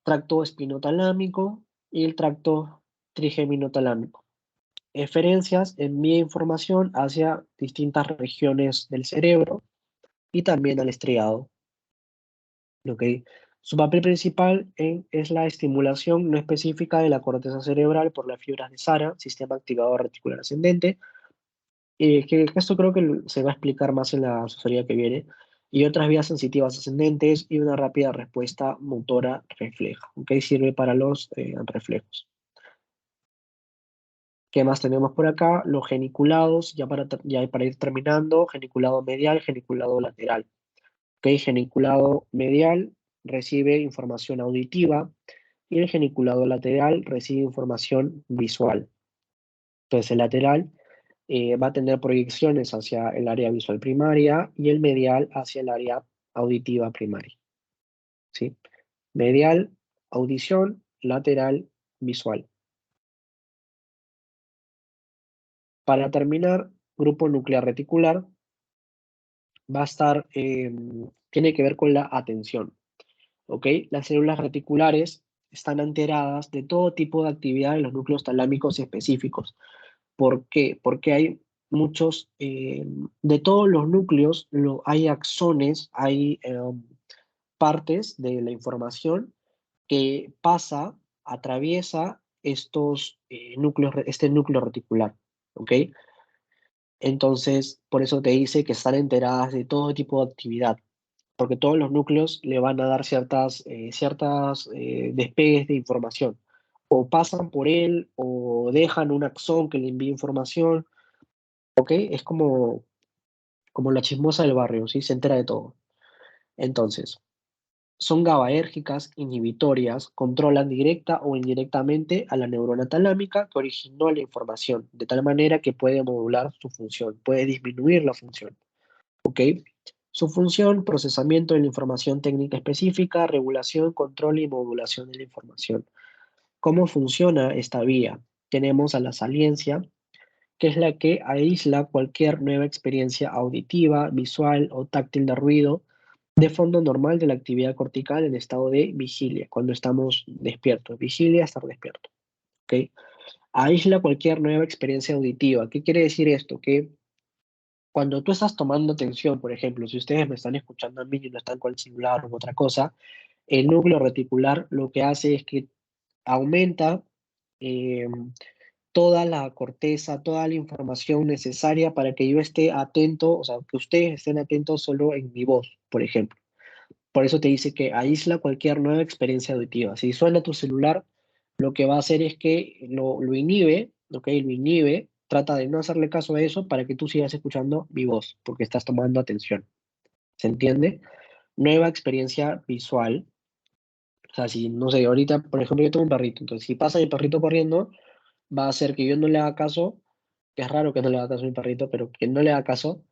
tracto espinotalámico y el tracto trigeminotalámico. Eferencias envía información hacia distintas regiones del cerebro y también al estriado. ¿Ok? Su papel principal es la estimulación no específica de la corteza cerebral por las fibras de SARA, sistema activador reticular ascendente, que esto creo que se va a explicar más en la asesoría que viene, y otras vías sensitivas ascendentes y una rápida respuesta motora refleja. ¿Ok? Sirve para los reflejos. ¿Qué más tenemos por acá? Los geniculados, ya para ir terminando, geniculado medial, geniculado lateral. ¿Ok? Geniculado medial recibe información auditiva y el geniculado lateral recibe información visual. Entonces el lateral va a tener proyecciones hacia el área visual primaria y el medial hacia el área auditiva primaria. ¿Sí? Medial, audición, lateral, visual. Para terminar, grupo nuclear reticular va a estar, tiene que ver con la atención, ¿ok? Las células reticulares están enteradas de todo tipo de actividad en los núcleos talámicos específicos. ¿Por qué? Porque hay muchos, de todos los núcleos, hay axones, hay partes de la información que pasa, atraviesa estos núcleos, este núcleo reticular, ¿ok? Entonces, por eso te dice que están enteradas de todo tipo de actividad, porque todos los núcleos le van a dar ciertas despegues de información. O pasan por él, o dejan un axón que le envíe información, ¿ok? Es como la chismosa del barrio, ¿sí? Se entera de todo. Entonces, son GABAérgicas, inhibitorias, controlan directa o indirectamente a la neurona talámica que originó la información, de tal manera que puede modular su función, puede disminuir la función. ¿Ok? Su función, procesamiento de la información técnica específica, regulación, control y modulación de la información. ¿Cómo funciona esta vía? Tenemos a la saliencia, que es la que aísla cualquier nueva experiencia auditiva, visual o táctil de ruido de fondo normal de la actividad cortical en estado de vigilia, cuando estamos despiertos. Vigilia, estar despierto. ¿Ok? Aísla cualquier nueva experiencia auditiva. ¿Qué quiere decir esto? Que cuando tú estás tomando atención, por ejemplo, si ustedes me están escuchando a mí y no están con el celular o otra cosa, el núcleo reticular lo que hace es que aumenta eh, toda la corteza, toda la información necesaria para que yo esté atento, o sea, que ustedes estén atentos solo en mi voz, por ejemplo. Por eso te dice que aísla cualquier nueva experiencia auditiva. Si suena tu celular, lo que va a hacer es que lo inhibe, ¿ok? Lo inhibe, trata de no hacerle caso a eso para que tú sigas escuchando mi voz, porque estás tomando atención. ¿Se entiende? Nueva experiencia visual. O sea, si, no sé, ahorita, por ejemplo, yo tengo un perrito, entonces si pasa mi perrito corriendo, va a hacer que yo no le haga caso, que es raro que no le haga caso a mi perrito, pero que no le haga caso,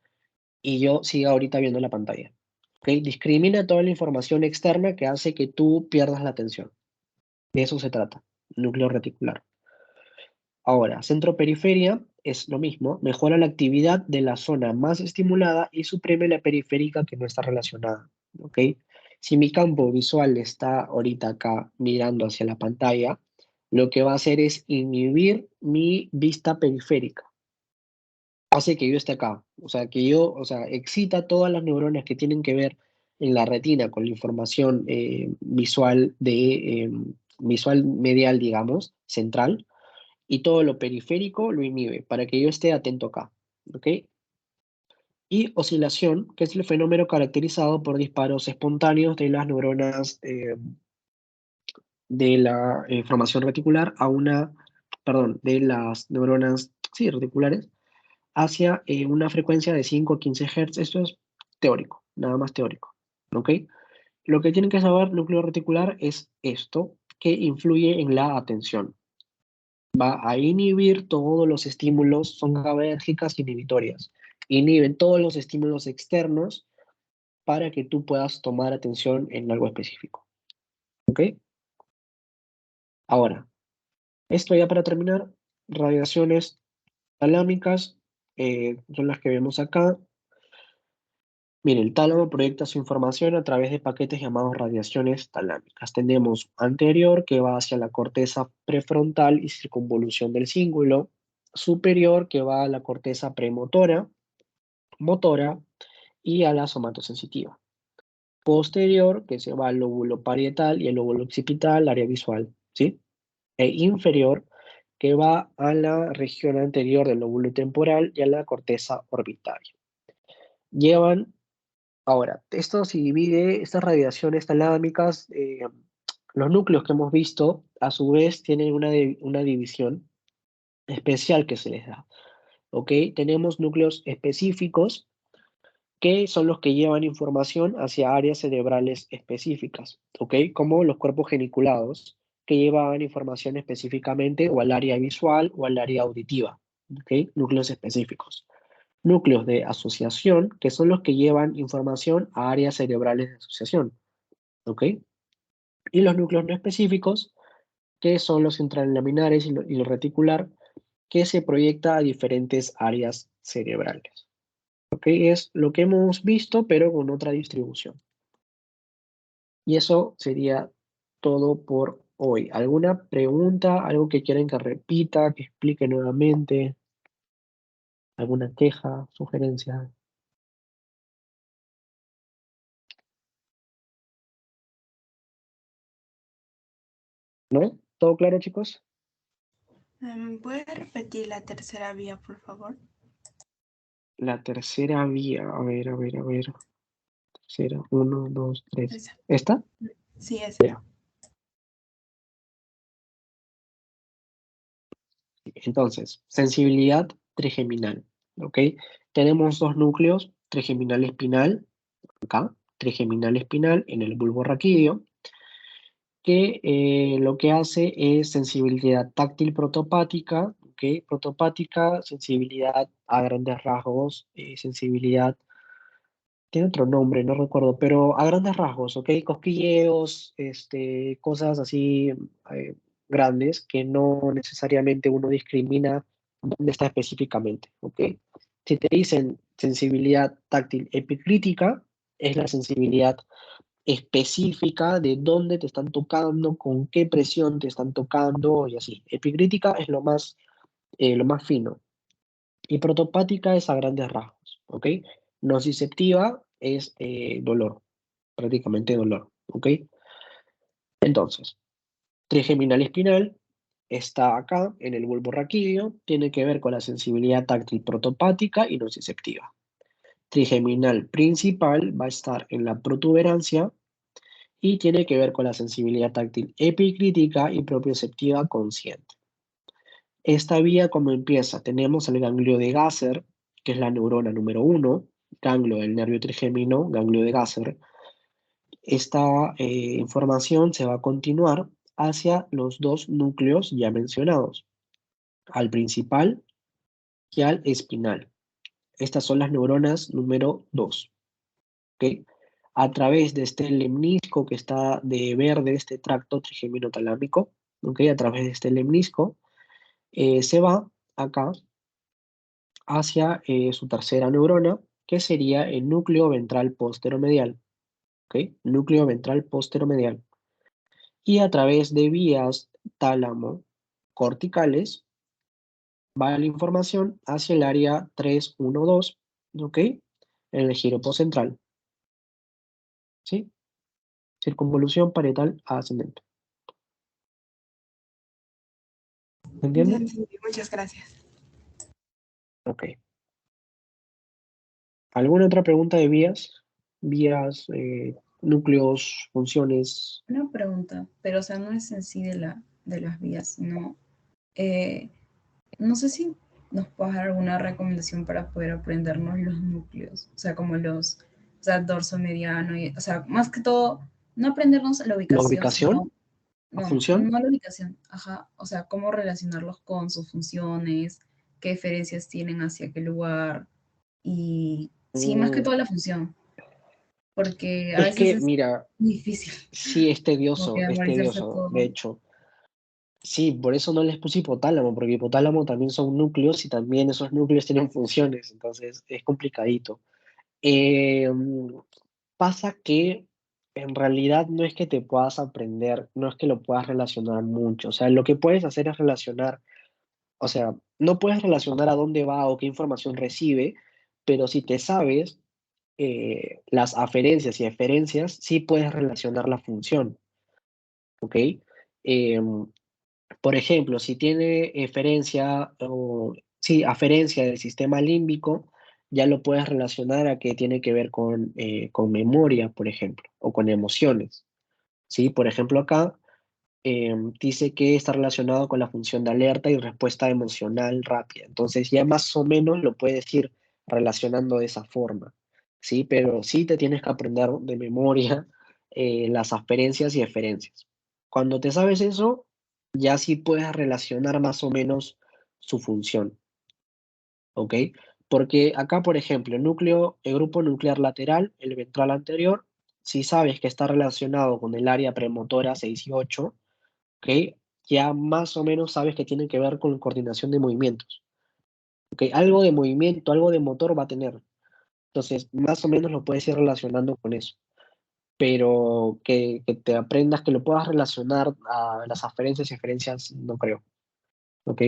y yo siga ahorita viendo la pantalla. ¿Ok? Discrimina toda la información externa que hace que tú pierdas la atención. De eso se trata, núcleo reticular. Ahora, centro-periferia es lo mismo, mejora la actividad de la zona más estimulada y suprime la periférica que no está relacionada. ¿Ok? Si mi campo visual está ahorita acá mirando hacia la pantalla, lo que va a hacer es inhibir mi vista periférica. Hace que yo esté acá. O sea, excita todas las neuronas que tienen que ver en la retina con la información visual medial, digamos, central, y todo lo periférico lo inhibe para que yo esté atento acá. ¿Ok? Y oscilación, que es el fenómeno caracterizado por disparos espontáneos de las neuronas de la formación reticular de las neuronas, sí, reticulares, hacia una frecuencia de 5 a 15 Hz. Esto es teórico, nada más teórico. ¿Ok? Lo que tienen que saber núcleo reticular es esto, que influye en la atención. Va a inhibir todos los estímulos, son GABAérgicas inhibitorias. Inhiben todos los estímulos externos para que tú puedas tomar atención en algo específico. ¿Ok? Ahora, esto ya para terminar, radiaciones talámicas son las que vemos acá. Mire, el tálamo proyecta su información a través de paquetes llamados radiaciones talámicas. Tenemos anterior, que va hacia la corteza prefrontal y circunvolución del cíngulo, superior, que va a la corteza premotora, motora y a la somatosensitiva. Posterior, que se va al lóbulo parietal y el lóbulo occipital, área visual, ¿sí? E inferior, que va a la región anterior del lóbulo temporal y a la corteza orbitaria. Llevan Ahora, esto se divide, estas radiaciones talámicas, los núcleos que hemos visto, a su vez tienen una división especial que se les da, ¿ok? Tenemos núcleos específicos que son los que llevan información hacia áreas cerebrales específicas, ¿ok? Como los cuerpos geniculados, que llevan información específicamente o al área visual o al área auditiva, ¿ok? Núcleos específicos. Núcleos de asociación, que son los que llevan información a áreas cerebrales de asociación, ¿ok? Y los núcleos no específicos, que son los intralaminares y lo reticular, que se proyecta a diferentes áreas cerebrales, ¿ok? Es lo que hemos visto, pero con otra distribución. Y eso sería todo por hoy. ¿Alguna pregunta? ¿Algo que quieren que repita, que explique nuevamente? ¿Alguna queja, sugerencia? ¿No? ¿Todo claro, chicos? ¿Puedes repetir la tercera vía, por favor? La tercera vía, a ver. Tercera, 1, 2, 3. Esa. ¿Esta? Sí, esa. Ya. Entonces, sensibilidad trigeminal, ¿ok? Tenemos dos núcleos, trigeminal espinal, acá, trigeminal espinal en el bulbo raquídeo, que lo que hace es sensibilidad táctil protopática, ¿ok? Protopática, sensibilidad a grandes rasgos, sensibilidad, tiene otro nombre, no recuerdo, pero a grandes rasgos, ¿ok? Cosquilleos, cosas así grandes que no necesariamente uno discrimina dónde está específicamente, ¿ok? Si te dicen sensibilidad táctil epicrítica, es la sensibilidad específica de dónde te están tocando, con qué presión te están tocando y así. Epicrítica es lo más fino. Y protopática es a grandes rasgos, ¿ok? Nociceptiva es dolor, prácticamente dolor, ¿ok? Entonces, trigeminal espinal está acá en el bulbo raquídeo, tiene que ver con la sensibilidad táctil protopática y nociceptiva. Trigeminal principal va a estar en la protuberancia y tiene que ver con la sensibilidad táctil epicrítica y propioceptiva consciente. Esta vía, ¿cómo empieza? Tenemos el ganglio de Gasser, que es la neurona número 1, ganglio del nervio trigémino, ganglio de Gasser, esta información se va a continuar hacia los dos núcleos ya mencionados, al principal y al espinal. Estas son las neuronas número 2. ¿Ok? A través de este lemnisco que está de verde, este tracto trigeminotalámico, ¿ok? A través de este lemnisco, se va acá hacia su tercera neurona, que sería el núcleo ventral posteromedial. ¿Ok? Núcleo ventral posteromedial. Y a través de vías tálamo corticales va la información hacia el área 312, ¿ok? En el giropo central, ¿sí? Circunvolución parietal ascendente. ¿Se entiende? Sí, muchas gracias. Ok. ¿Alguna otra pregunta de vías? Vías, núcleos, funciones. Una pregunta, pero o sea, no es en sí de las vías, sino, no sé si nos puedes dar alguna recomendación para poder aprendernos los núcleos, o sea, como o sea, dorso mediano, o sea, más que todo, no aprendernos la La ubicación, sino, ubicación, la no función. la ubicación, ajá, o sea, cómo relacionarlos con sus funciones, qué diferencias tienen hacia qué lugar, y sí, más que Mm, todo la función, porque a es veces que, es mira, difícil sí, como que es memorizarse tedioso, de todo. hecho. Sí, por eso no les puse hipotálamo, porque hipotálamo también son núcleos y también esos núcleos tienen funciones, entonces es complicadito. Mm, Pasa que en realidad no es que te puedas aprender, no es que lo puedas relacionar mucho, o sea, lo que puedes hacer es relacionar, o sea, no puedes relacionar a dónde va o qué información recibe, pero si te sabes las aferencias y eferencias, sí puedes relacionar la función, ¿ok? Em, por ejemplo, si tiene eferencia o sí, aferencia del sistema límbico, ya lo puedes relacionar a que tiene que ver con memoria, por ejemplo, o con emociones. ¿Sí? Por ejemplo, acá dice que está relacionado con la función de alerta y respuesta emocional rápida. Entonces ya más o menos lo puedes ir relacionando de esa forma. ¿Sí? Pero sí te tienes que aprender de memoria las aferencias y eferencias. Cuando te sabes eso, ya sí puedes relacionar más o menos su función, ¿ok? Porque acá, por ejemplo, el grupo nuclear lateral, el ventral anterior, si sabes que está relacionado con el área premotora 6 y 8, ¿ok? Ya más o menos sabes que tiene que ver con coordinación de movimientos, ¿ok? Algo de movimiento, algo de motor va a tener. Entonces, más o menos lo puedes ir relacionando con eso. Pero que te aprendas, que lo puedas relacionar a las aferencias y eferencias, no creo, ¿ok?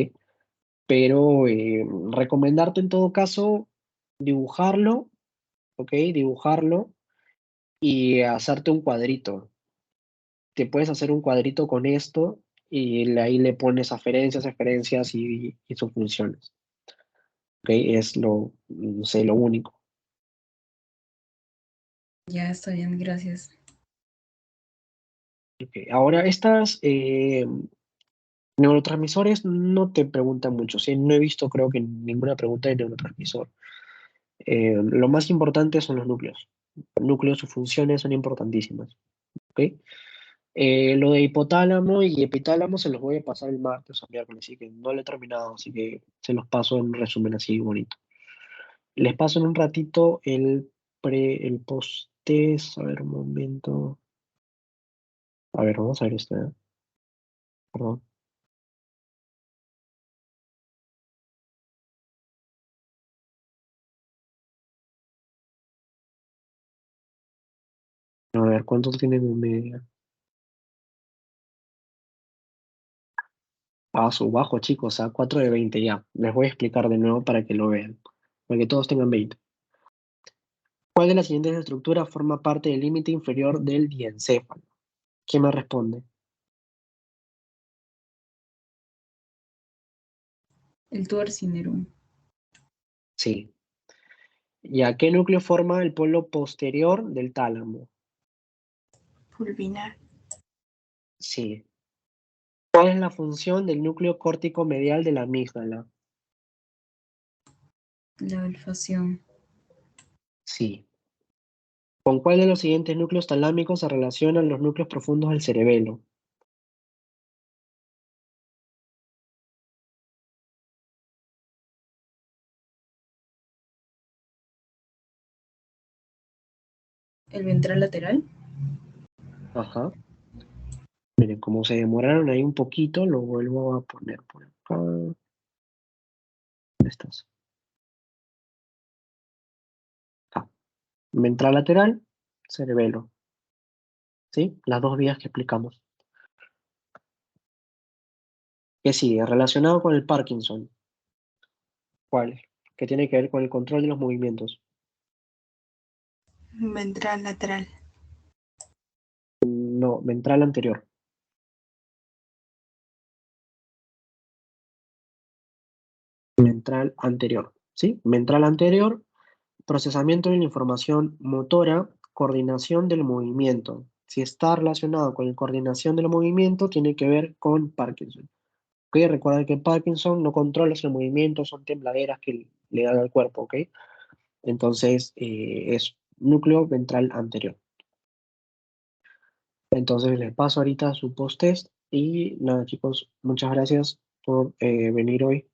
Pero recomendarte en todo caso dibujarlo, ¿ok? Dibujarlo y hacerte un cuadrito. Te puedes hacer un cuadrito con esto y ahí le pones aferencias, eferencias y sus funciones, ¿ok? Es no sé, lo único. Ya está bien, gracias. Ok, ahora, estas neurotransmisores no te preguntan mucho, ¿sí? No he visto, creo que ninguna pregunta de neurotransmisor. Lo más importante son los núcleos. Los núcleos, sus funciones son importantísimas. ¿Ok? Lo de hipotálamo y epitálamo se los voy a pasar el martes o miércoles, así que no lo he terminado, así que se los paso en resumen así bonito. Les paso en un ratito el post-test. A ver, un momento. A ver, vamos a ver este. Perdón. A ver, ¿cuántos tienen en media? Su bajo, chicos, a 4 de 20 ya. Les voy a explicar de nuevo para que lo vean, para que todos tengan 20. ¿Cuál de las siguientes estructuras forma parte del límite inferior del diencéfalo? ¿Quién me responde? El tubercinerum. Sí. ¿Y a qué núcleo forma el polo posterior del tálamo? Pulvinar. Sí. ¿Cuál es la función del núcleo córtico medial de la amígdala? La olfacción. Sí. ¿Con cuál de los siguientes núcleos talámicos se relacionan los núcleos profundos del cerebelo? El ventral lateral. Ajá. Miren, como se demoraron ahí un poquito, lo vuelvo a poner por acá. ¿Dónde estás? Acá. Ventral lateral, cerebelo. ¿Sí? Las dos vías que explicamos. ¿Qué sigue? Relacionado con el Parkinson. ¿Cuál? Que tiene que ver con el control de los movimientos. Ventral lateral. No, ventral anterior. Ventral anterior. ¿Sí? Ventral anterior, procesamiento de la información motora, coordinación del movimiento. Si está relacionado con la coordinación del movimiento, tiene que ver con Parkinson. ¿Ok? Recuerda que Parkinson no controla el movimiento, son tembladeras que le dan al cuerpo, ¿ok? Entonces, es núcleo ventral anterior. Entonces, les paso ahorita su post-test y nada, chicos, muchas gracias por venir hoy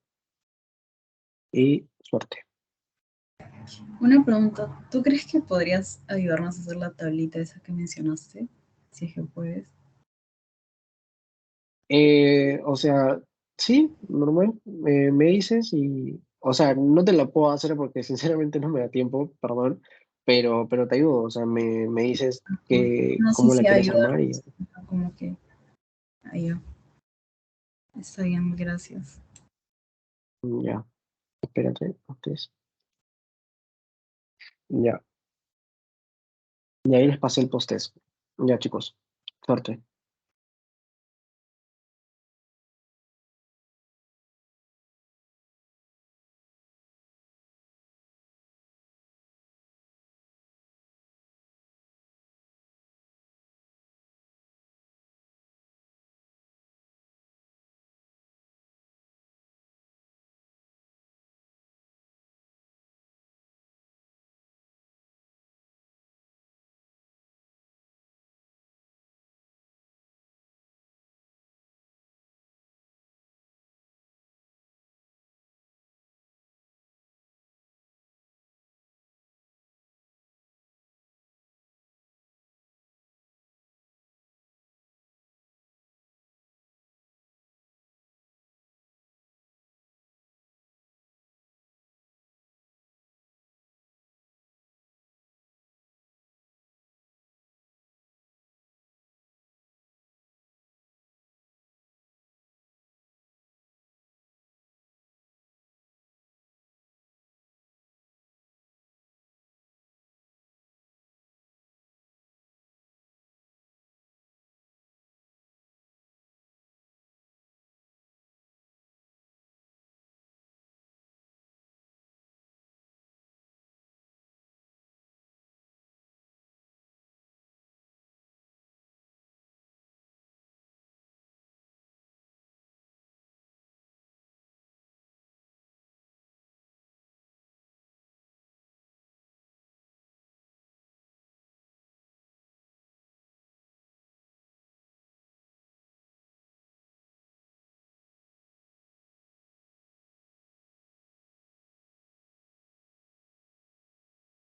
y suerte. Una pregunta, ¿tú crees que podrías ayudarnos a hacer la tablita esa que mencionaste? Si es que puedes. O sea, sí, normal, me dices y, o sea, no te la puedo hacer porque sinceramente no me da tiempo, perdón, pero te ayudo, o sea, me dices que, No sé cómo la si quieres armar y ayudarnos, como que ahí ya. Está bien, gracias. ya, espérate, ustedes, ya, y ahí les pasé el post-test. Ya, chicos, suerte.